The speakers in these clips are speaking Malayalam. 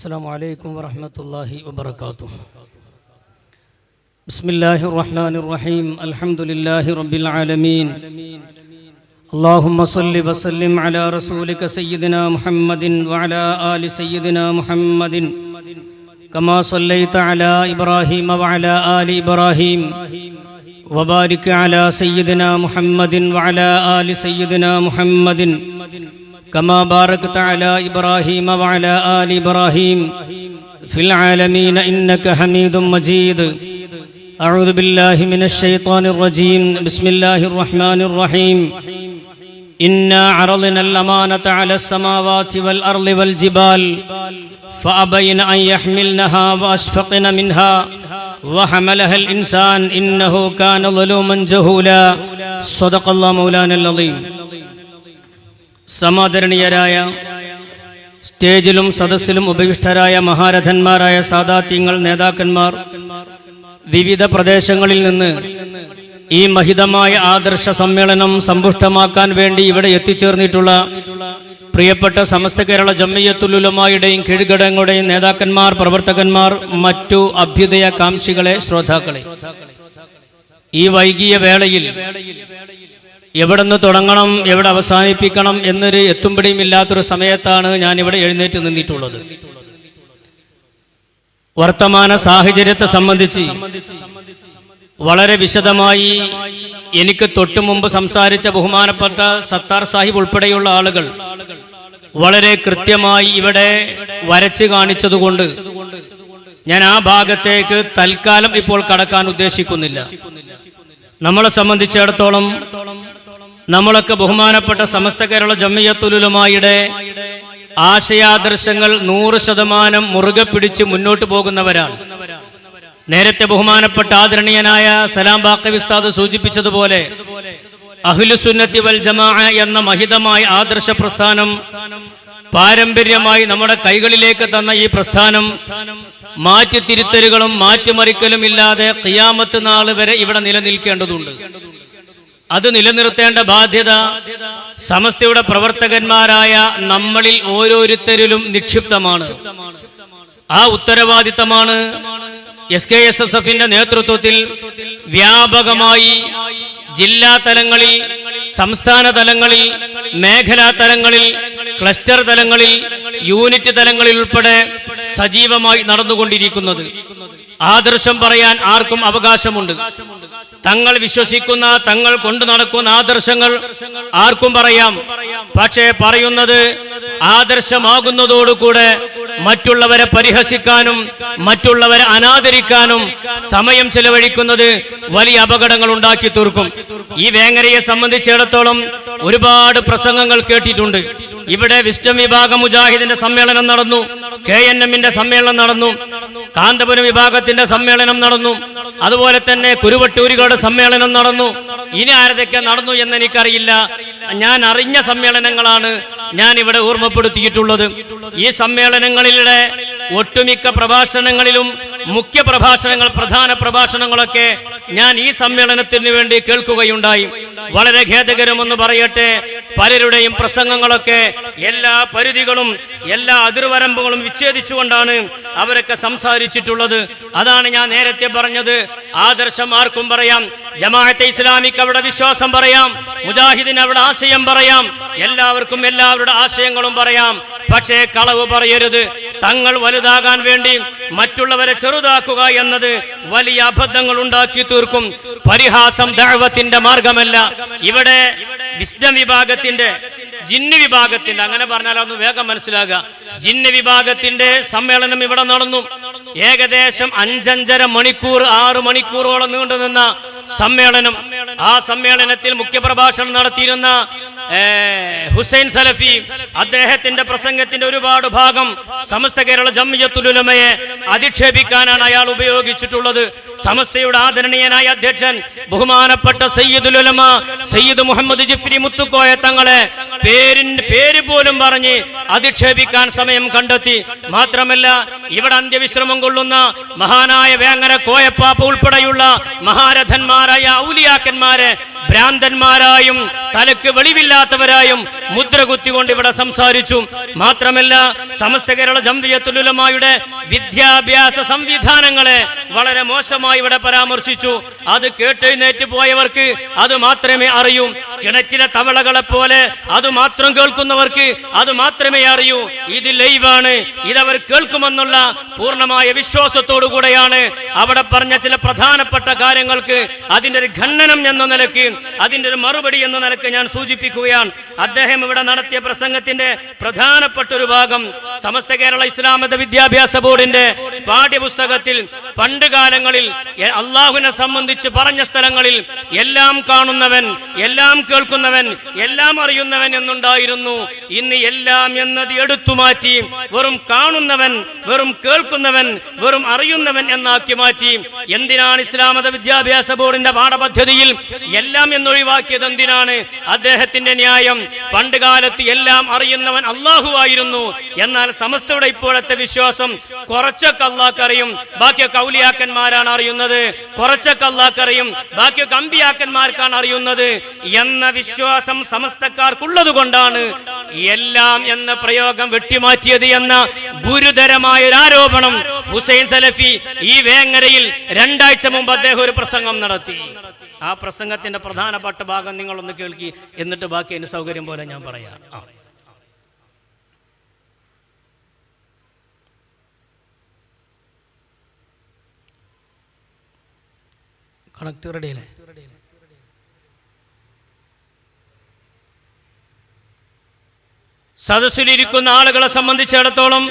السلام عليكم ورحمة الله وبركاته. بسم الله الرحمن الرحيم. الحمد لله رب العالمين. اللهم صل وسلم على رسولك سيدنا محمد وعلى آل سيدنا محمد كما صليت على إبراهيم وعلى آل إبراهيم وبارك على سيدنا محمد وعلى آل سيدنا محمد كما باركت على إبراهيم وعلى آل إبراهيم في العالمين إنك حميد مجيد. أعوذ بالله من الشيطان الرجيم. بسم الله الرحمن الرحيم. إنا عرضنا الأمانة على السماوات والأرض والجبال فأبين أن يحملنها وأشفقن منها وحملها الإنسان إنه كان ظلوما جهولا. صدق الله مولانا العظيم. സമാദരണീയരായ സ്റ്റേജിലും സദസ്സിലും ഉപവിഷ്ടരായ മഹാരഥന്മാരായ സാദാത്യങ്ങൾ, നേതാക്കന്മാർ, വിവിധ പ്രദേശങ്ങളിൽ നിന്ന് ഈ മഹിതമായ ആദർശ സമ്മേളനം സമ്പുഷ്ടമാക്കാൻ വേണ്ടി ഇവിടെ എത്തിച്ചേർന്നിട്ടുള്ള പ്രിയപ്പെട്ട സമസ്ത കേരള ജംഇയ്യത്തുൽ ഉലമായുടെയും കീഴ്ഘടകങ്ങളുടെയും നേതാക്കന്മാർ, പ്രവർത്തകന്മാർ, മറ്റു അഭ്യുദയ കാംക്ഷികളെ, ശ്രോതാക്കളെ, ഈ വൈകിയ വേളയിൽ എവിടെ നിന്ന് തുടങ്ങണം, എവിടെ അവസാനിപ്പിക്കണം എന്നൊരു എത്തുംപിടിയും ഇല്ലാത്തൊരു സമയത്താണ് ഞാൻ ഇവിടെ എഴുന്നേറ്റ് നിന്നിട്ടുള്ളത്. വർത്തമാന സാഹചര്യത്തെ സംബന്ധിച്ച് വളരെ വിശദമായി എനിക്ക് തൊട്ടു മുമ്പ് സംസാരിച്ച ബഹുമാനപ്പെട്ട സത്താർ സാഹിബ് ഉൾപ്പെടെയുള്ള ആളുകൾ വളരെ കൃത്യമായി ഇവിടെ വരച്ചു കാണിച്ചതുകൊണ്ട് ഞാൻ ആ ഭാഗത്തേക്ക് തൽക്കാലം ഇപ്പോൾ കടക്കാൻ ഉദ്ദേശിക്കുന്നില്ല. നമ്മളെ സംബന്ധിച്ചിടത്തോളം നമ്മളൊക്കെ ബഹുമാനപ്പെട്ട സമസ്ത കേരള ജംഇയ്യത്തുൽ ഉലമായുടെ ആശയാദർശങ്ങൾ 100% മുറുകെ പിടിച്ച് മുന്നോട്ട് പോകുന്നവരാണ്. നേരത്തെ ബഹുമാനപ്പെട്ട ആദരണീയനായ സലാം ബാഖവി ഉസ്താദ് സൂചിപ്പിച്ചതുപോലെ അഹ്ലുസുന്നത്തി വൽ ജമാഅ എന്ന മഹിതമായ ആദർശ പ്രസ്ഥാനം പാരമ്പര്യമായി നമ്മുടെ കൈകളിലേക്ക് തന്ന ഈ പ്രസ്ഥാനം മാറ്റിത്തിരുത്തലുകളും മാറ്റിമറിക്കലും ഇല്ലാതെ ഖിയാമത്ത് നാൾ വരെ ഇവിടെ നിലനിൽക്കേണ്ടതുണ്ട്. അത് നിലനിർത്തേണ്ട ബാധ്യത സമസ്തയുടെ പ്രവർത്തകന്മാരായ നമ്മളിൽ ഓരോരുത്തരിലും നിക്ഷിപ്തമാണ്. ആ ഉത്തരവാദിത്തമാണ് SKSSFന്റെ നേതൃത്വത്തിൽ വ്യാപകമായി ജില്ലാ തലങ്ങളിൽ, സംസ്ഥാന തലങ്ങളിൽ, മേഖലാ തലങ്ങളിൽ, ക്ലസ്റ്റർ തലങ്ങളിൽ, യൂണിറ്റ് തലങ്ങളിൽ ഉൾപ്പെടെ സജീവമായി നടന്നുകൊണ്ടിരിക്കുന്നത്. ആദർശം പറയാൻ ആർക്കും അവകാശമുണ്ട്. തങ്ങൾ വിശ്വസിക്കുന്ന, തങ്ങൾ കൊണ്ടു നടക്കുന്ന ആദർശങ്ങൾ ആർക്കും പറയാം. പക്ഷേ പറയുന്നത് ആദർശമാകുന്നതോടുകൂടെ മറ്റുള്ളവരെ പരിഹസിക്കാനും മറ്റുള്ളവരെ അനാദരിക്കാനും സമയം ചെലവഴിക്കുന്നത് വലിയ അപകടങ്ങൾ ഉണ്ടാക്കി തീർക്കും. ഈ വേങ്ങരയെ സംബന്ധിച്ചിടത്തോളം ഒരുപാട് പ്രസംഗങ്ങൾ കേട്ടിട്ടുണ്ട്. ഇവിടെ വിസ്ഡം വിഭാഗം മുജാഹിദിന്റെ സമ്മേളനം നടന്നു, KNMന്റെ സമ്മേളനം നടന്നു, കാന്തപുരം വിഭാഗത്തിന്റെ സമ്മേളനം നടന്നു, അതുപോലെ തന്നെ കുരുവട്ടൂരികളുടെ സമ്മേളനം നടന്നു. ഇനി ആരതൊക്കെ നടന്നു എന്ന് എനിക്കറിയില്ല. ഞാൻ അറിഞ്ഞ സമ്മേളനങ്ങളാണ് ഞാൻ ഇവിടെ ഓർമ്മപ്പെടുത്തിയിട്ടുള്ളത്. ഈ സമ്മേളനങ്ങളിലെ ഒട്ടുമിക്ക പ്രഭാഷണങ്ങളിലും മുഖ്യ പ്രഭാഷണങ്ങൾ, പ്രധാന പ്രഭാഷണങ്ങളൊക്കെ ഞാൻ ഈ സമ്മേളനത്തിന് വേണ്ടി കേൾക്കുകയുണ്ടായി. വളരെ ഖേദകരമെന്ന് പറയട്ടെ, പലരുടെയും പ്രസംഗങ്ങളൊക്കെ എല്ലാ പരിധികളും എല്ലാ അതിർവരമ്പുകളും വിച്ഛേദിച്ചുകൊണ്ടാണ് അവരൊക്കെ സംസാരിച്ചിട്ടുള്ളത്. അതാണ് ഞാൻ നേരത്തെ പറഞ്ഞത്. ആദർശം ആർക്കും പറയാം, ജമാഅത്തെ ഇസ്ലാമിക്ക് അവിടെ വിശ്വാസം പറയാം, മുജാഹിദിന് അവിടെ ആശയം പറയാം, എല്ലാവർക്കും എല്ലാവരുടെ ആശയങ്ങളും പറയാം. പക്ഷേ കളവ് പറയരുത്. തങ്ങൾ വലുതാകാൻ വേണ്ടി മറ്റുള്ളവരെ ചെറുതാക്കുക എന്നത് വലിയ അബദ്ധങ്ങൾ ഉണ്ടാക്കി തീർക്കും. പരിഹാസം ദഅവത്തിന്റെ മാർഗമല്ല. ഇവിടെ വിസ്ഡം വിഭാഗത്തിന്റെ, ജിന്ന് വിഭാഗത്തിന്റെ, അങ്ങനെ പറഞ്ഞാലൊന്ന് വേഗം മനസ്സിലാകുക, ജിന്ന് വിഭാഗത്തിന്റെ സമ്മേളനം ഇവിടെ നടന്നു. ഏകദേശം 5-5.5 മണിക്കൂർ, 6 മണിക്കൂറോളം നീണ്ടുനിന്ന സമ്മേളനം. ആ സമ്മേളനത്തിൽ മുഖ്യപ്രഭാഷണം നടത്തിയിരുന്ന ഹുസൈൻ സലഫി, അദ്ദേഹത്തിന്റെ പ്രസംഗത്തിന്റെ ഒരുപാട് ഭാഗം സമസ്ത കേരള ജംഇയ്യത്തുൽ ഉലമയെ അധിക്ഷേപിക്കാനാണ് അയാൾ ഉപയോഗിച്ചിട്ടുള്ളത്. സമസ്തയുടെ ആദരണീയനായ അധ്യക്ഷൻ ബഹുമാനപ്പെട്ട സയ്യിദുൽ ഉലമ സയ്യിദ് മുഹമ്മദ് ജിഫ്രി മുത്തുക്കോയ തങ്ങളെ പേര് പോലും പറഞ്ഞ് അധിക്ഷേപിക്കാൻ സമയം കണ്ടെത്തി. മാത്രമല്ല ഇവിടെ അന്ത്യവിശ്രമം കൊള്ളുന്ന മഹാനായ വേങ്ങര കോയപ്പാപ്പ ഉൾപ്പെടെയുള്ള മഹാരഥന്മാരായ ഔലിയാക്കന്മാരെ ഭ്രാന്തന്മാരായും തലക്ക് വെളിവില്ലാത്തവരായും മുദ്ര കുത്തിക്കൊണ്ട് ഇവിടെ സംസാരിച്ചു. മാത്രമല്ല സമസ്ത കേരള ജംഇയ്യത്തുൽ ഉലമായുടെ വിദ്യാഭ്യാസ സംവിധാനങ്ങളെ വളരെ മോശമായി ഇവിടെ പരാമർശിച്ചു. അത് കേട്ടെഴുന്നേറ്റ് പോയവർക്ക് അത് മാത്രമേ അറിയൂ. കിണറ്റിലെ തവളകളെ പോലെ അത് മാത്രം കേൾക്കുന്നവർക്ക് അത് മാത്രമേ അറിയൂ. ഇത് ലൈവാണ്, ഇതവർ കേൾക്കുമെന്നുള്ള പൂർണ്ണമായ വിശ്വാസത്തോടു കൂടെയാണ് അവിടെ പറഞ്ഞ ചില പ്രധാനപ്പെട്ട കാര്യങ്ങൾക്ക് അതിന്റെ ഒരു ഖണ്ഡനം എന്ന നിലയ്ക്ക്, അതിന്റെ ഒരു മറുപടി എന്ന നിലയ്ക്ക് ഞാൻ സൂചിപ്പിക്കുകയാണ്. അദ്ദേഹം ഇവിടെ നടത്തിയ പ്രസംഗത്തിന്റെ പ്രധാനപ്പെട്ട ഒരു ഭാഗം സമസ്ത കേരള ഇസ്ലാം മത വിദ്യാഭ്യാസ ബോർഡിന്റെ പാഠ്യപുസ്തകത്തിൽ പണ്ട് കാലങ്ങളിൽ അള്ളാഹുവിനെ സംബന്ധിച്ച് പറഞ്ഞ സ്ഥലങ്ങളിൽ എല്ലാം കാണുന്നവൻ, എല്ലാം കേൾക്കുന്നവൻ, എല്ലാം അറിയുന്നവൻ എന്നുണ്ടായിരുന്നു. ഇന്ന് എല്ലാം എന്നത് എടുത്തുമാറ്റി വെറും കാണുന്നവൻ, വെറും കേൾക്കുന്നവൻ, വെറും അറിയുന്നവൻ എന്നാക്കി മാറ്റി. എന്തിനാണ് ഇസ്ലാം മത വിദ്യാഭ്യാസ ബോർഡിന്റെ പാഠപദ്ധതിയിൽ എല്ലാം എന്നൊഴിവാക്കിയത്? എന്തിനാണ്? അദ്ദേഹത്തിന്റെ ന്യായം പണ്ട് കാലത്ത് എല്ലാം അറിയുന്നവൻ അള്ളാഹുവായിരുന്നു. എന്നാൽ സമസ്തയുടെ ഇപ്പോഴത്തെ വിശ്വാസം കുറച്ചൊക്കെ അള്ളാഹ്ക്കറിയും, ബാക്കിയൊക്കെ ഔലിയാക്കന്മാരാണ് അറിയുന്നത്, കുറച്ചൊക്കെ അള്ളാഹ്ക്കറിയും, ബാക്കിയൊക്കെ അമ്പിയാക്കന്മാർക്കാണ് അറിയുന്നത് എന്ന വിശ്വാസം സമസ്തക്കാർക്കുള്ളത് കൊണ്ടാണ് എല്ലാം എന്ന പ്രയോഗം വെട്ടിമാറ്റിയത് എന്ന ഗുരുതരമായ ഒരു ആരോപണം ഹുസൈൻ സലഫി ഈ വേങ്ങരയിൽ 2 ആഴ്ച മുമ്പ് അദ്ദേഹം ഒരു പ്രസംഗം നടത്തി. ആ പ്രസംഗത്തിന്റെ പ്രധാനപ്പെട്ട ഭാഗം നിങ്ങളൊന്ന് കേൾക്കി, എന്നിട്ട് ബാക്കി അതിന് സൗകര്യം പോലെ ഞാൻ പറയാം. കണക്ട് റെഡിയല്ലേ? സദസ്സിലിരിക്കുന്ന ആളുകളെ സംബന്ധിച്ചിടത്തോളം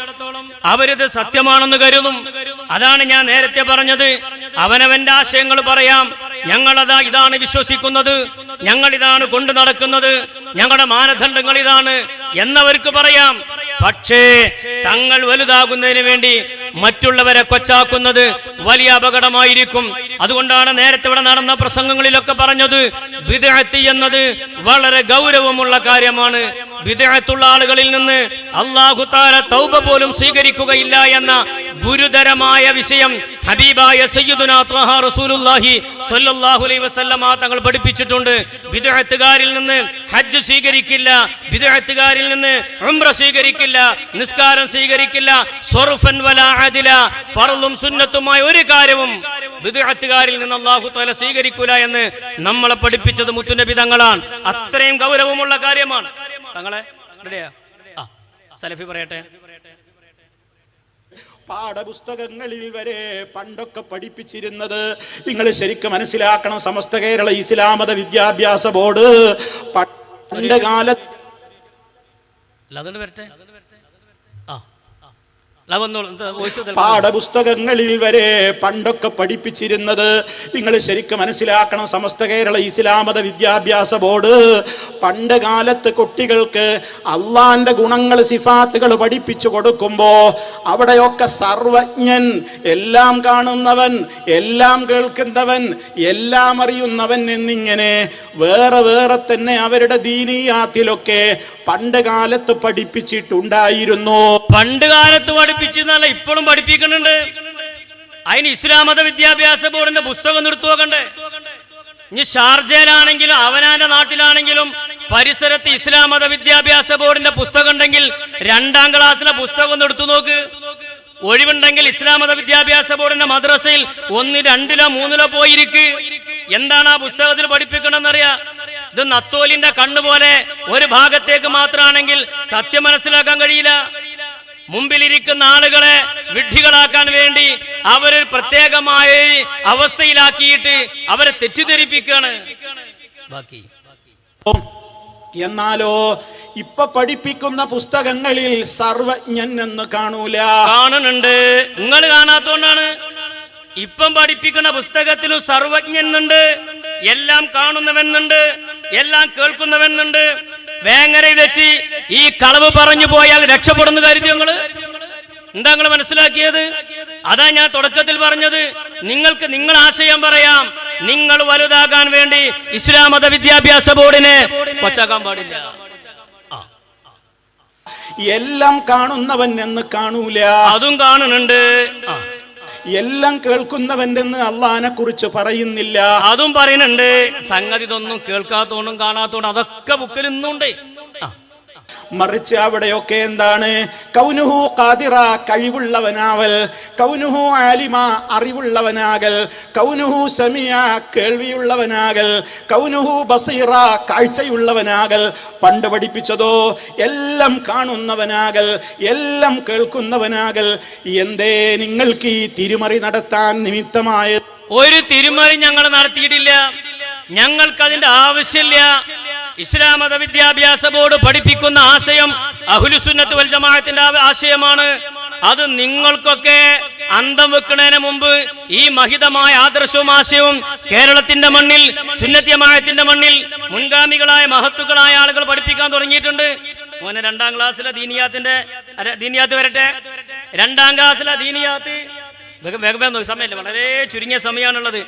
അവരിത് സത്യമാണെന്ന് കരുതും. അതാണ് ഞാൻ നേരത്തെ പറഞ്ഞത്. അവനവന്റെ ആശയങ്ങൾ പറയാം. ഞങ്ങളതാ ഇതാണ് വിശ്വസിക്കുന്നത്, ഞങ്ങൾ ഇതാണ് കൊണ്ടു നടക്കുന്നത്, ഞങ്ങളുടെ മാനദണ്ഡങ്ങൾ ഇതാണ് എന്നവർക്ക് പറയാം. പക്ഷേ തങ്ങൾ വലുതാകുന്നതിന് വേണ്ടി മറ്റുള്ളവരെ കൊച്ചാക്കുന്നത് വലിയ അപകടമായിരിക്കും. അതുകൊണ്ടാണ് നേരത്തെ ഇവിടെ നടന്ന പ്രസംഗങ്ങളിലൊക്കെ പറഞ്ഞത് ബിദ്അത്ത് എന്നത് വളരെ ഗൗരവമുള്ള കാര്യമാണ്. ബിദ്അത്തുള്ള ആളുകളിൽ നിന്ന് അല്ലാഹു തആല തൗബ പോലും സ്വീകരിക്കുകയില്ല എന്ന ഗുരുതരമായ വിഷയം ഹബീബായ സയ്യിദുനാ ത്വഹ റസൂലുള്ളാഹി സ്വല്ലല്ലാഹു അലൈഹി വസല്ലമ തങ്ങൾ പഠിപ്പിച്ചിട്ടുണ്ട്. ബിദ്അത്തുകാരിൽ നിന്ന് ഹജ്ജ് സ്വീകരിക്കില്ല, ബിദ്അത്തുകാരിൽ നിന്ന് ഉംറ സ്വീകരിക്കില്ല, നിസ്കാരം സ്വീകരിക്കില്ല, സർഫൻ വലാ അദില, ഫർളും സുന്നത്തുമായ ഒരു കാര്യവും ബിദ്അത്തുകാരിൽ നിന്ന് അല്ലാഹു തആല സ്വീകരിക്കൂല എന്ന് നമ്മളെ പഠിപ്പിച്ചത് മുത്തുനബി തങ്ങളാണ്. അത്രയും ഗൗരവമുള്ള കാര്യമാണ്. തങ്ങളെ റെഡിയാ? സലഫി പറയട്ടെ. പാഠപുസ്തകങ്ങളിൽ വരെ പണ്ടൊക്കെ പഠിപ്പിച്ചിരുന്നത് നിങ്ങൾ ശരിക്കും മനസ്സിലാക്കണം. സമസ്ത കേരള ഇസ്ലാം മത വിദ്യാഭ്യാസ ബോർഡ് പണ്ട് കാലത്ത് പാഠപുസ്തകങ്ങളിൽ വരെ പണ്ടൊക്കെ പഠിപ്പിച്ചിരുന്നത് നിങ്ങൾ ശരിക്കും മനസ്സിലാക്കണം. സമസ്ത കേരള ഇസ്ലാം മത വിദ്യാഭ്യാസ ബോർഡ് പണ്ട് കാലത്ത് കുട്ടികൾക്ക് അള്ളാന്റെ ഗുണങ്ങൾ സിഫാത്തുകൾ പഠിപ്പിച്ചു കൊടുക്കുമ്പോ അവിടെയൊക്കെ സർവജ്ഞൻ, എല്ലാം കാണുന്നവൻ, എല്ലാം കേൾക്കുന്നവൻ, എല്ലാം അറിയുന്നവൻ എന്നിങ്ങനെ വേറെ വേറെ തന്നെ അവരുടെ ദീനിയാത്തിലൊക്കെ പണ്ട് കാലത്ത് പഠിപ്പിച്ചിട്ടുണ്ടായിരുന്നു. പണ്ട് കാലത്ത് പഠിപ്പിച്ചെന്നല്ല, ഇപ്പോഴും പഠിപ്പിക്കുന്നുണ്ട്. അതിന് ഇസ്ലാം മത വിദ്യാഭ്യാസ ബോർഡിന്റെ പുസ്തകം എടുത്തു നോക്കണ്ടേ? ഇനി ഷാർജയിലാണെങ്കിലും അവനാന്റെ നാട്ടിലാണെങ്കിലും പരിസരത്ത് ഇസ്ലാം മത വിദ്യാഭ്യാസ ബോർഡിന്റെ പുസ്തകം ഉണ്ടെങ്കിൽ 2ാം ക്ലാസ്സിലെ പുസ്തകം ഒന്ന് എടുത്തു നോക്ക്. ഒഴിവുണ്ടെങ്കിൽ ഇസ്ലാം മത വിദ്യാഭ്യാസ ബോർഡിന്റെ മദ്രസയിൽ 1, 2, 3 പോയിരിക്ക്. എന്താണ് ആ പുസ്തകത്തിൽ പഠിപ്പിക്കണമെന്നറിയാം. ഇത് നത്തോലിന്റെ കണ്ണുപോലെ ഒരു ഭാഗത്തേക്ക് മാത്രമാണെങ്കിൽ സത്യം മനസ്സിലാക്കാൻ കഴിയില്ല. മുമ്പിലിരിക്കുന്ന ആളുകളെ വിഡ്ഢികളാക്കാൻ വേണ്ടി അവർ പ്രത്യേകമായ അവസ്ഥയിലാക്കിയിട്ട് അവരെ തെറ്റിദ്ധരിപ്പിക്കുകയാണ്. ബാക്കി എന്നാലോ ഇപ്പൊ പഠിപ്പിക്കുന്ന പുസ്തകങ്ങളിൽ സർവജ്ഞൻ എന്ന് കാണൂല. കാണുന്നുണ്ട്. നിങ്ങൾ കാണാത്തോണ്ടാണ്. ഇപ്പം പഠിപ്പിക്കുന്ന പുസ്തകത്തിലും സർവജ്ഞനുണ്ട്, എല്ലാം കാണുന്നവനുണ്ട്, എല്ലാം കേൾക്കുന്നവനുണ്ട്. വേങ്ങരയിൽ വെച്ച് ഈ കളവ് പറഞ്ഞു പോയാൽ രക്ഷപ്പെടുന്ന കരുതി നിങ്ങള് എന്താ നിങ്ങൾ മനസ്സിലാക്കിയത്? അതാ ഞാൻ തുടക്കത്തിൽ പറഞ്ഞത്. നിങ്ങൾക്ക് നിങ്ങൾ ആശയം പറയാം. നിങ്ങൾ വലുതാകാൻ വേണ്ടി ഇസ്ലാം മത വിദ്യാഭ്യാസ ബോർഡിനെ കൊച്ചാക്കാൻ പാടില്ല. എല്ലാം കാണുന്നവൻ എന്ന് കാണൂല. അതും കാണുന്നുണ്ട്. എല്ലാം കേൾക്കുന്നവനെന്ന് അള്ളാഹിനെ കുറിച്ച് പറയുന്നില്ല. അതും പറയുന്നുണ്ട്. സംഗതി ഇതൊന്നും കേൾക്കാത്തോണ്ടും കാണാത്തോണ്ടും അതൊക്കെ ബുക്കിൽ ഇന്നുണ്ട്. മറിച്ച് അവിടെയൊക്കെ എന്താണ്? കൗനുഹു ഖാദിറ, കഴിവുള്ളവനാവൽ, കൗനുഹു ആലിമ, അറിവുള്ളവനാകൽ, കൗനുഹു സമീഅ, കേൾവിയുള്ളവനാകൽ, കൗനുഹു ബസീറ, കാഴ്ചയുള്ളവനാകൽ. പണ്ട് പഠിപ്പിച്ചതോ എല്ലാം കാണുന്നവനാകൽ, എല്ലാം കേൾക്കുന്നവനാകൽ. എന്തേ നിങ്ങൾക്ക് ഈ തിരുമറി നടത്താൻ നിമിത്തമായ ഒരു തിരുമറി ഞങ്ങൾ നടത്തിയിട്ടില്ല. ഞങ്ങൾക്കതിന്റെ ആവശ്യമില്ല. ഇസ്ലാം മത വിദ്യാഭ്യാസ ബോർഡ് പഠിപ്പിക്കുന്ന ആശയം അഹ്ലുസുന്നത്ത് വൽ ജമാഅത്തിന്റെ ആശയമാണ്. അത് നിങ്ങൾക്കൊക്കെ അന്തം വെക്കുന്നതിന് മുമ്പ് ഈ മഹിതമായ ആദർശവും ആശയവും കേരളത്തിന്റെ മണ്ണിൽ സുന്നത്ത് ജമാഅത്തിന്റെ മണ്ണിൽ മുൻഗാമികളായ മഹത്തുക്കളായ ആളുകൾ പഠിപ്പിക്കാൻ തുടങ്ങിയിട്ടുണ്ട്. മോനെ 2ാം ക്ലാസ്സിലെ ദീനിയാത്ത് വരട്ടെ. 2ാം ക്ലാസ്സിലെ ദീനിയാത്ത് വേഗം സമയമില്ല, വളരെ ചുരുങ്ങിയ സമയമാണുള്ളത്.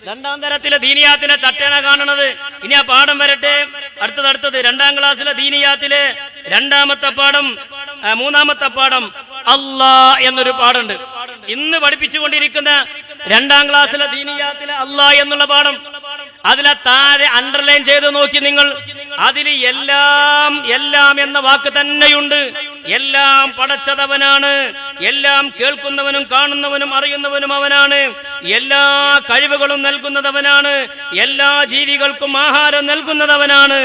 2ാം തരത്തിലെ ദീനിയാത്തിനെ ചട്ടേന കാണുന്നത്. ഇനി ആ പാഠം വരട്ടെ. അടുത്തത് 2ാം ക്ലാസ്സിലെ ദീനിയാത്തിലെ 2ാമത്തെ പാഠം, 3ാമത്തെ പാഠം അല്ലാ എന്നൊരു പാഠമുണ്ട്. ഇന്ന് പഠിപ്പിച്ചുകൊണ്ടിരിക്കുന്ന 2ാം ക്ലാസ്സിലെ ദീനിയാത്തിലെ അല്ലാ എന്നുള്ള പാഠം, അതിലെ താഴെ അണ്ടർലൈൻ ചെയ്ത് നോക്കി നിങ്ങൾ. അതിൽ എല്ലാം എന്ന വാക്ക് തന്നെയുണ്ട്. എല്ലാം പടച്ചതവനാണ്, എല്ലാം കേൾക്കുന്നവനും കാണുന്നവനും അറിയുന്നവനും അവനാണ്, എല്ലാ കഴിവുകളും നൽകുന്നതവനാണ്, എല്ലാ ജീവികൾക്കും ആഹാരം നൽകുന്നതവനാണ്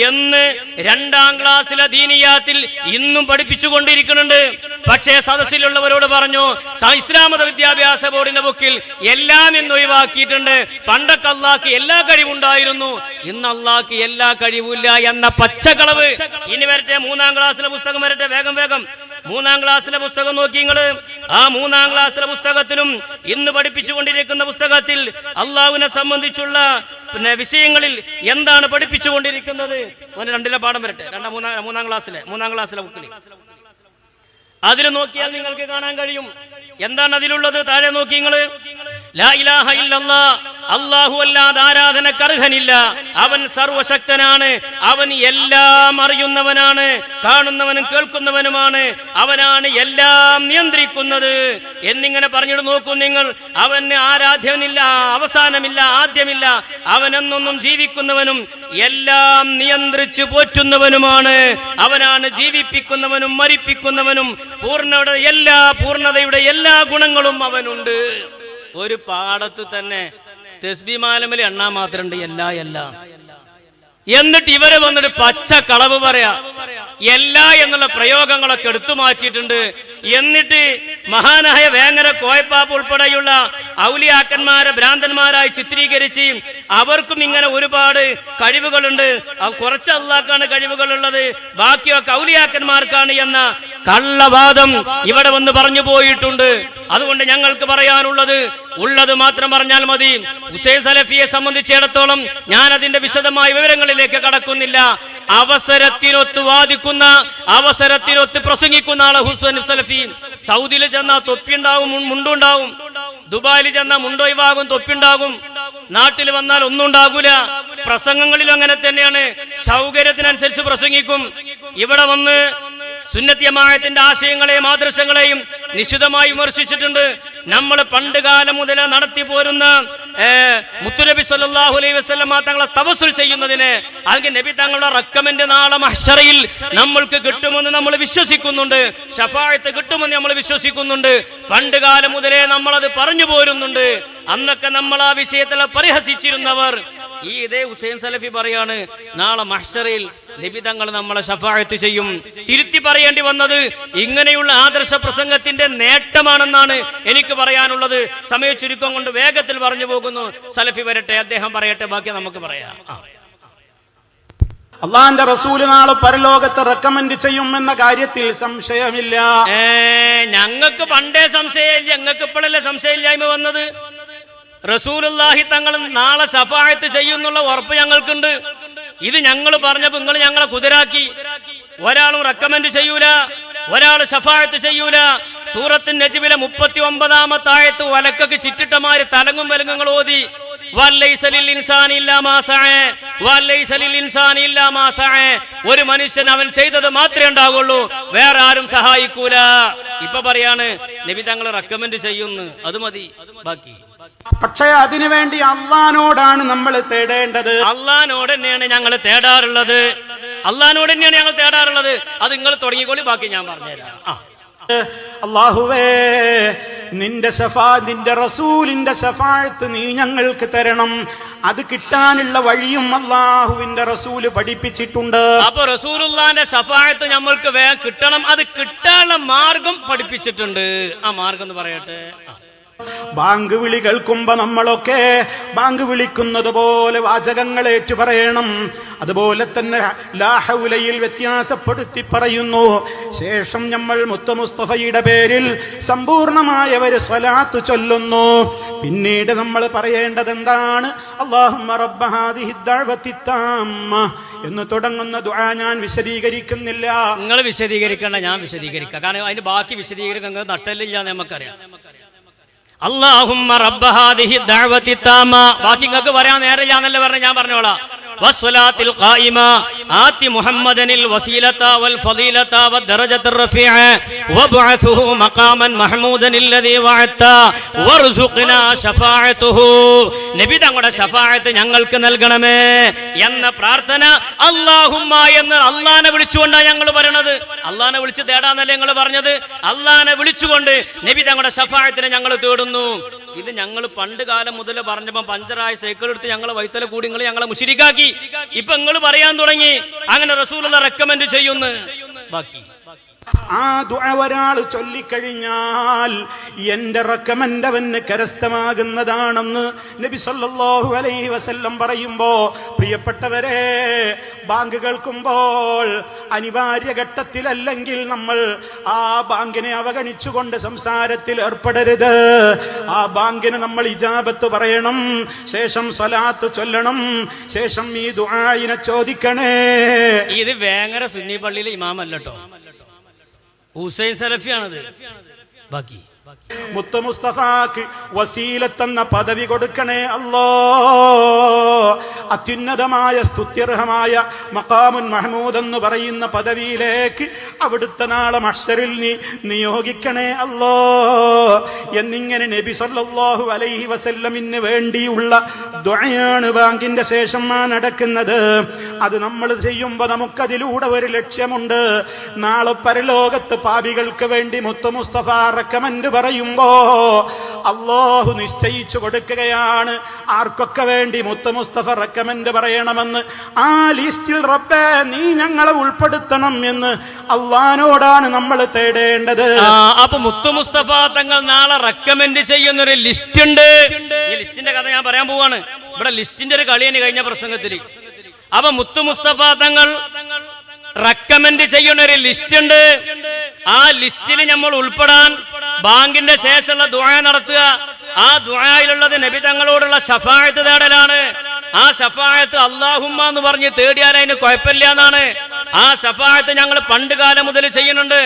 എന്ന് 2ാം ക്ലാസ്സിലെ ദീനിയാത്തിൽ ഇന്നും പഠിപ്പിച്ചുകൊണ്ടിരിക്കുന്നുണ്ട്. പക്ഷേ സദസ്സിലുള്ളവരോട് പറഞ്ഞു, ഇസ്ലാം മത വിദ്യാഭ്യാസ ബോർഡിന്റെ ബുക്കിൽ എല്ലാം എന്ന് ഒഴിവാക്കിയിട്ടുണ്ട്. പണ്ടൊക്കെ അള്ളാഹ്ക്ക് എല്ലാ കഴിവുണ്ടായിരുന്നു, ഇന്ന് അള്ളാഹ്ക്ക് എല്ലാ കഴിവില്ല എന്ന പച്ചക്കളവ്. ഇനി വരട്ടെ 3ാം ക്ലാസ്സിലെ പുസ്തകം വരട്ടെ. വേഗം 3ാം ക്ലാസ്സിലെ പുസ്തകം നോക്കി നിങ്ങൾ. ആ 3ാം ക്ലാസ്സിലെ പുസ്തകത്തിലും ഇന്ന് പഠിപ്പിച്ചുകൊണ്ടിരിക്കുന്ന പുസ്തകത്തിൽ അള്ളാഹുവിനെ സംബന്ധിച്ചുള്ള വിഷയങ്ങളിൽ എന്താണ് പഠിപ്പിച്ചുകൊണ്ടിരിക്കുന്നത്? 2ലെ പാഠം വരട്ടെ. 3ാം ക്ലാസ്സിലെ ബുക്കിൽ അതിൽ നോക്കിയാൽ നിങ്ങൾക്ക് കാണാൻ കഴിയും. എന്താണ് അതിലുള്ളത്? താഴെ നോക്കി നിങ്ങൾ. ലാ ഇലാഹ ഇല്ലല്ലാഹ്, അല്ലാഹു അല്ലാതെ ആരാധനക്ക് അർഹനില്ല, അവൻ സർവശക്തനാണ്, അവൻ എല്ലാം അറിയുന്നവനാണ്, കാണുന്നവനും കേൾക്കുന്നവനുമാണ്, അവനാണ് എല്ലാം നിയന്ത്രിക്കുന്നത് എന്നിങ്ങനെ പറഞ്ഞിട്ട് നോക്കൂ നിങ്ങൾ. അവന് ആരാധ്യനില്ല, അവസാനമില്ല, ആദ്യമില്ല, അവനെന്നൊന്നും ജീവിക്കുന്നവനും എല്ലാം നിയന്ത്രിച്ചു പോറ്റുന്നവനുമാണ്, അവനാണ് ജീവിപ്പിക്കുന്നവനും മരിപ്പിക്കുന്നവനും, പൂർണ്ണതയുടെ എല്ലാ ഗുണങ്ങളും അവനുണ്ട്. ഒരു പാടത്ത് തന്നെ തസ്ബീഹ് മാലമേൽ എണ്ണാൻ മാത്രമുണ്ട് എല്ലാം. എന്നിട്ട് ഇവരെ വന്നിട്ട് പച്ച കളവ് പറയാ. എല്ലാ എന്നുള്ള പ്രയോഗങ്ങളൊക്കെ എടുത്തു മാറ്റിയിട്ടുണ്ട്. എന്നിട്ട് മഹാനായ വേങ്ങര കോയപ്പാപ്പ് ഉൾപ്പെടെയുള്ള ഔലിയാക്കന്മാരെ ഭ്രാന്തന്മാരായി ചിത്രീകരിച്ച് അവർക്കും ഇങ്ങനെ ഒരുപാട് കഴിവുകളുണ്ട്, കുറച്ച് അള്ളാഹ്ക്കാണ് കഴിവുകളുള്ളത്, ബാക്കിയൊക്കെ ഔലിയാക്കന്മാർക്കാണ് എന്ന കള്ളവാദം ഇവിടെ വന്ന് പറഞ്ഞു പോയിട്ടുണ്ട്. അതുകൊണ്ട് ഞങ്ങൾക്ക് പറയാനുള്ളത് ഉള്ളത് മാത്രം പറഞ്ഞാൽ മതി. ഹുസൈൻ സലഫിയെ സംബന്ധിച്ചിടത്തോളം ഞാൻ അതിന്റെ വിശദമായ വിവരങ്ങളിലേക്ക് കടക്കുന്നില്ല. അവസരത്തിനൊത്ത് വാദിക്കുന്ന, അവസരത്തിനൊത്ത് പ്രസംഗിക്കുന്ന ആളെ ഹുസൈൻ സലഫി. സൗദിയിൽ ചെന്നാൽ തൊപ്പിയുണ്ടാവും, മുണ്ടുണ്ടാവും. ദുബായിൽ ചെന്നാൽ മുണ്ടൊഴിവാകും, തൊപ്പിയുണ്ടാകും. നാട്ടിൽ വന്നാൽ ഒന്നും ഉണ്ടാകൂല. പ്രസംഗങ്ങളിലും അങ്ങനെ തന്നെയാണ്, സൗകര്യത്തിനനുസരിച്ച് പ്രസംഗിക്കും. ഇവിടെ വന്ന് സുന്നത്ത് ജമാഅത്തിന്റെ ആശയങ്ങളെയും ആദർശങ്ങളെയും നിശിതമായി വിമർശിച്ചിട്ടുണ്ട്. നമ്മൾ പണ്ട് കാലം മുതൽ നടത്തി പോരുന്ന മുത്തുനബി സല്ലല്ലാഹു അലൈഹി വസല്ലമ തങ്ങളെ തവസ്സുൽ ചെയ്യുന്നതിന്, അല്ലെങ്കിൽ നബി തങ്ങളുടെ റക്കമെന്റ് നാളെ മഹ്ശറയിൽ നമ്മൾക്ക് കിട്ടുമെന്ന് നമ്മൾ വിശ്വസിക്കുന്നുണ്ട്, ശഫാഅത്ത് കിട്ടുമെന്ന് നമ്മൾ വിശ്വസിക്കുന്നുണ്ട്. പണ്ട് കാലം മുതലേ നമ്മളത് പറഞ്ഞു പോരുന്നുണ്ട്. അന്നൊക്കെ നമ്മൾ ആ വിഷയത്തിൽ പരിഹസിച്ചിരുന്നവർ ഈ ഇതേ ഹുസൈൻ സലഫി പറയാണ്, നാളെ മഹ്ശറയിൽ നബി തങ്ങൾ നമ്മളെ ശഫാഅത്ത് ചെയ്യും. തിരുത്തി പറയേണ്ടി വന്നത് ഇങ്ങനെയുള്ള ആദർശ പ്രസംഗത്തിന്റെ നേട്ടമാണെന്നാണ് എനിക്ക് പറയാനുള്ളത്. സമയ ചുരുക്കം കൊണ്ട് വേഗത്തിൽ പറഞ്ഞു പോകുന്നു. സലഫി വരട്ടെ, അദ്ദേഹം പറയട്ടെ, ബാക്കി നമുക്ക് പറയാം. അള്ളാന്റെ റസൂല് നാളെ പരലോകത്ത് റെക്കമെൻഡ് ചെയ്യും എന്ന കാര്യത്തിൽ സംശയമില്ല. ഞങ്ങൾക്ക് പണ്ടേ സംശയമില്ല, ഞങ്ങൾക്ക് ഇപ്പോഴല്ലേ സംശയമില്ലായ്മ വന്നത്. റസൂലുള്ളാഹി തങ്ങൾ നാളെ ശഫാഅത്ത് ചെയ്യുന്നുള്ള ഉറപ്പ് ഞങ്ങൾക്കുണ്ട്. ഇത് ഞങ്ങൾ പറഞ്ഞപ്പോൾ നിങ്ങൾ ഞങ്ങളെ കുതിരാക്കി. ഒരാളും റെക്കമെൻഡ് ചെയ്യൂല, ഒരാൾ ശഫാഅത്ത് ചെയ്യൂല. സൂറത്തുൻ നജ്മിലെ 39-ാമത്തെ ആയത്ത് വലക്കക്ക് ചിറ്റിട്ടമാര് തലങ്ങും വലങ്ങങ്ങൾ ഓതി ഒരു മനുഷ്യൻ അവൻ ചെയ്തത് മാത്രമേ ഉണ്ടാവുള്ളൂ, വേറെ ആരും സഹായിക്കൂല. ഇപ്പൊ പറയാണ് നബി തങ്ങൾ റെക്കമെൻഡ് ചെയ്യുന്നു, അത് മതി, ബാക്കി. പക്ഷേ അതിനുവേണ്ടി അള്ളാനോടാണ് നമ്മൾ തേടേണ്ടത്. അള്ളാനോട് തന്നെയാണ് ഞങ്ങൾ തേടാറുള്ളത്. അള്ളാനോട് തന്നെയാണ് ഞങ്ങൾ തേടാറുള്ളത്. അത് നിങ്ങൾ തുടങ്ങിക്കോളി, ബാക്കി ഞാൻ പറഞ്ഞുതരാം. അല്ലാഹുവേ, നിന്റെ റസൂലിന്റെ ശഫാഅത്ത് നീ ഞങ്ങൾക്ക് തരണം. അത് കിട്ടാനുള്ള വഴിയും അല്ലാഹുവിന്റെ റസൂല് പഠിപ്പിച്ചിട്ടുണ്ട്. അപ്പൊ റസൂലുള്ളാന്റെ ശഫാഅത്ത് നമ്മൾക്ക് വേഗം കിട്ടണം. അത് കിട്ടാനുള്ള മാർഗം പഠിപ്പിച്ചിട്ടുണ്ട്. ആ മാർഗം എന്ന് പറയട്ടെ. ബാങ്ക് വിളി കേൾക്കുമ്പോ നമ്മളൊക്കെ ബാങ്ക് വിളിക്കുന്നത് പോലെ വാചകങ്ങൾ ഏറ്റു പറയണം. അതുപോലെ തന്നെ ലാ ഹൗലയിൽ വ്യത്യാസപ്പെടുത്തി പറയുന്നു. ശേഷം നമ്മൾ മുത്ത് മുസ്തഫയുടെ പേരിൽ സമ്പൂർണമായ ഒരു സ്വലാത്ത് ചൊല്ലുന്നു. പിന്നീട് നമ്മൾ പറയേണ്ടത് എന്താണ്? അല്ലാഹുമ്മ റബ്ബ ഹാദിഹി ദഅവതി താമ്മ എന്ന് തുടങ്ങുന്ന ദുആ ഞാൻ വിശദീകരിക്കുന്നില്ല. നിങ്ങൾ വിശദീകരിക്കണ്ട, ഞാൻ വിശദീകരിക്കാം. കാരണം അതിന് ബാക്കി വിശദീകരിക്കുന്നത് നട്ടലില്ല, നമുക്കറിയാം. അല്ലാഹുമ്മ റബ്ബ ഹാദിഹി ദഅവതി താമ, ബാക്കി നിങ്ങൾക്ക് പറയാൻ നേരമില്ല എന്നല്ലേ പറഞ്ഞു, ഞാൻ പറഞ്ഞോളാം. വസ്സലാത്തിൽ ഖായിമ ആതി മുഹമ്മദനിൽ വസീലത വൽ ഫളീലത വദ്ദറജത്തുർ റഫീഅ വബ്അത്ഹു മഖാമൻ മഹ്മൂദൻ അല്ലദീ വഅത്ത വർസുഖ്നാ ശഫാഅത്തുഹു. നബി തങ്ങളുടെ ശഫാഅത്ത് ഞങ്ങൾക്ക് നൽകണമേ എന്ന പ്രാർത്ഥന അല്ലാഹുമ്മ എന്ന് അല്ലാഹനെ വിളിച്ചുകൊണ്ടാണ് ഞങ്ങൾ പറയണത്. അല്ലാഹനെ വിളിച്ച് തേടാന്നല്ലേ ഞങ്ങൾ പറഞ്ഞത്. അല്ലാഹനെ വിളിച്ചുകൊണ്ട് നബി തങ്ങളുടെ ശഫാഅത്തിനെ ഞങ്ങൾ തേടുന്നു. ഇത് ഞങ്ങൾ പണ്ട് കാലം മുതൽ പറഞ്ഞപ്പോ പഞ്ചറായ സൈക്കിൾ എടുത്ത് ഞങ്ങളെ വൈത്തല കൂടി നിങ്ങൾ ഞങ്ങളെ മുശ്രിക്കാക്കി. ഇപ്പൊ നിങ്ങൾ പറയാൻ തുടങ്ങി അങ്ങനെ റസൂലുള്ള റെക്കമെൻഡ് ചെയ്യുന്നു. ബാക്കി ആ ദുആ ഒരാൾ ചൊല്ലിക്കഴിഞ്ഞാൽ എന്റെ റെക്കമെൻഡ് അവന് കരസ്ഥമാകുന്നതാണെന്ന് നബി സല്ലല്ലാഹു അലൈഹി വസല്ലം പറയുമ്പോ, പ്രിയപ്പെട്ടവരെ, ബാങ്ക് കേൾക്കുമ്പോൾ അനിവാര്യ ഘട്ടത്തിലല്ലെങ്കിൽ നമ്മൾ ആ ബാങ്കിനെ അവഗണിച്ചുകൊണ്ട് സംസാരത്തിൽ ഏർപ്പെടരുത്. ആ ബാങ്കിന് നമ്മൾ ഇജാബത്ത് പറയണം, ശേഷം സ്വലാത്ത് ചൊല്ലണം, ശേഷം ഈ ദുആയിനെ ചോദിക്കണേ. ഇത് വേങ്ങര സുന്നി പള്ളിയിലെ ഇമാമല്ലോ, ഹുസൈൻ സലഫിയാണത്. ബാക്കി മുത്ത് മുസ്തഫാക്ക് വസീലത്തെന്ന പദവി കൊടുക്കണേ അല്ലാ. അത്യുന്നതമായ സ്തുത്യർഹമായ മഖാമുൻ മഹ്മൂദ് എന്ന് പറയുന്ന പദവിയിലേക്ക് അവിടുത്തെ നാളെ മഹ്ശറിൽ നീ നിയോഗിക്കണേ അല്ലാ എന്നിങ്ങനെ നബി സല്ലല്ലാഹു അലൈഹി വസല്ലമിന് വേണ്ടിയുള്ള ദുആയാണ് ബാങ്കിന്റെ ശേഷം നടക്കുന്നത്. അത് നമ്മൾ ചെയ്യുമ്പോൾ നമുക്കതിലൂടെ ഒരു ലക്ഷ്യമുണ്ട്. നാളെ പരലോകത്ത് പാപികൾക്ക് വേണ്ടി മുത്ത് മുസ്തഫ റെക്കമെൻഡ് പറയുമ്പോ അല്ലാഹു നിശ്ചയിച്ചു കൊടുക്കുകയാണ് ആർക്കൊക്കെ വേണ്ടി മുത്ത് മുസ്തഫ റെക്കമെൻഡ് പറയണമെന്ന്. ആ ലിസ്റ്റിൽ റബ്ബേ നീ ഞങ്ങളെ ഉൾപ്പെടുത്തണം എന്ന് അള്ളാനോടാണ് നമ്മൾ തേടേണ്ടത്. അപ്പൊ മുത്ത് മുസ്തഫ തങ്ങൾ നാളെ റെക്കമെൻഡ് ചെയ്യുന്നൊരു ലിസ്റ്റ് ഉണ്ട്. ഈ ലിസ്റ്റിന്റെ കഥ ഞാൻ പറയാൻ പോവാണ്. ഇവിടെ ലിസ്റ്റിന്റെ ഒരു കളിയാണ് കഴിഞ്ഞ പ്രസംഗത്തിൽ. അപ്പൊ മുത്ത് മുസ്തഫ തങ്ങൾ റെക്കമെൻഡ് ചെയ്യുന്ന ഒരു ലിസ്റ്റ് ഉണ്ട്. ആ ലിസ്റ്റിൽ നമ്മൾ ഉൾപ്പെടാൻ ബാങ്കിന്റെ ശേഷമുള്ള ദുആ നടത്തുക. ആ ദുആയിലുള്ളത് നബി തങ്ങളോടുള്ള ശഫാഅത്ത് തേടലാണ്. ആ ശഫാഅത്ത് അല്ലാഹുമ്മ എന്ന് പറഞ്ഞ് തേടിയാൽ അതിന് കുഴപ്പമില്ല എന്നാണ്. ആ ശഫാഅത്ത് ഞങ്ങൾ പണ്ട് കാലം മുതൽ ചെയ്യുന്നുണ്ട്.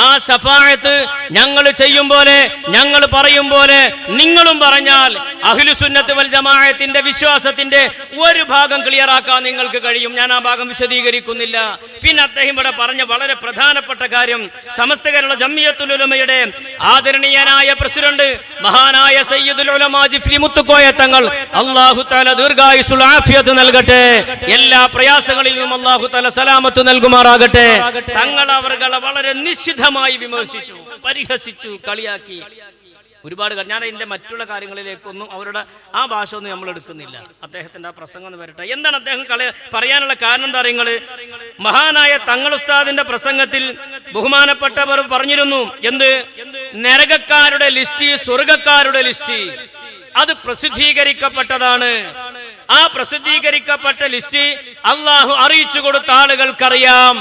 ആ ശഫാഅത്ത് ഞങ്ങൾ ചെയ്യും പോലെ, ഞങ്ങൾ പറയും പോലെ നിങ്ങളും പറഞ്ഞാൽ അഹ്ലുസുന്നത്ത് വൽ ജമാഅത്തിന്റെ വിശ്വാസത്തിന്റെ ഒരു ഭാഗം ക്ലിയർ ആക്കാൻ നിങ്ങൾക്ക് കഴിയും. ഞാൻ ആ ഭാഗം വിശദീകരിക്കുന്നില്ല. പിന്നെ അദ്ദേഹം ഇവിടെ പറഞ്ഞ വളരെ പ്രധാനപ്പെട്ട കാര്യം, സമസ്ത കേരള ജംഇയ്യത്തുൽ ഉലമയുടെ ആദരണീയനായ പ്രസിഡന്റ് മഹാനായ സയ്യിദുൽ ഉലമാ ജിഫ്രി മുത്തുക്കോയ തങ്ങൾ, അല്ലാഹു തആല ദീർഘായുസ്സുൽ ആഫിയത്ത് നൽകട്ടെ, എല്ലാ പ്രയാസങ്ങളിൽ നിന്നും അല്ലാഹു തആല സലാമത്ത് നൽകുമാറാകട്ടെ. തങ്ങൾ അവർകളെ വളരെ നിശിതമായി വിമർശിച്ചു, പരിഹസിച്ചു, കളിയാക്കി ഒരുപാട്. ഞാൻ അതിന്റെ മറ്റുള്ള കാര്യങ്ങളിലേക്കൊന്നും അവരുടെ ആ ഭാഷ ഒന്നും നമ്മൾ എടുക്കുന്നില്ല. അദ്ദേഹത്തിന്റെ ആ പ്രസംഗം ഒന്ന് വരട്ടെ. എന്താണ് അദ്ദേഹം പറയാനുള്ള കാരണം? എന്താ അറിയുന്നത്? മഹാനായ തങ്ങൾ ഉസ്താദിന്റെ പ്രസംഗത്തിൽ ബഹുമാനപ്പെട്ടവർ പറഞ്ഞിരുന്നു, എന്ത്? നരകക്കാരുടെ ലിസ്റ്റ്, സ്വർഗക്കാരുടെ ലിസ്റ്റ് അത് പ്രസിദ്ധീകരിക്കപ്പെട്ടതാണ്. ആ പ്രസിദ്ധീകരിക്കപ്പെട്ട ലിസ്റ്റ് അള്ളാഹു അറിയിച്ചു കൊടുത്ത ആളുകൾക്കറിയാം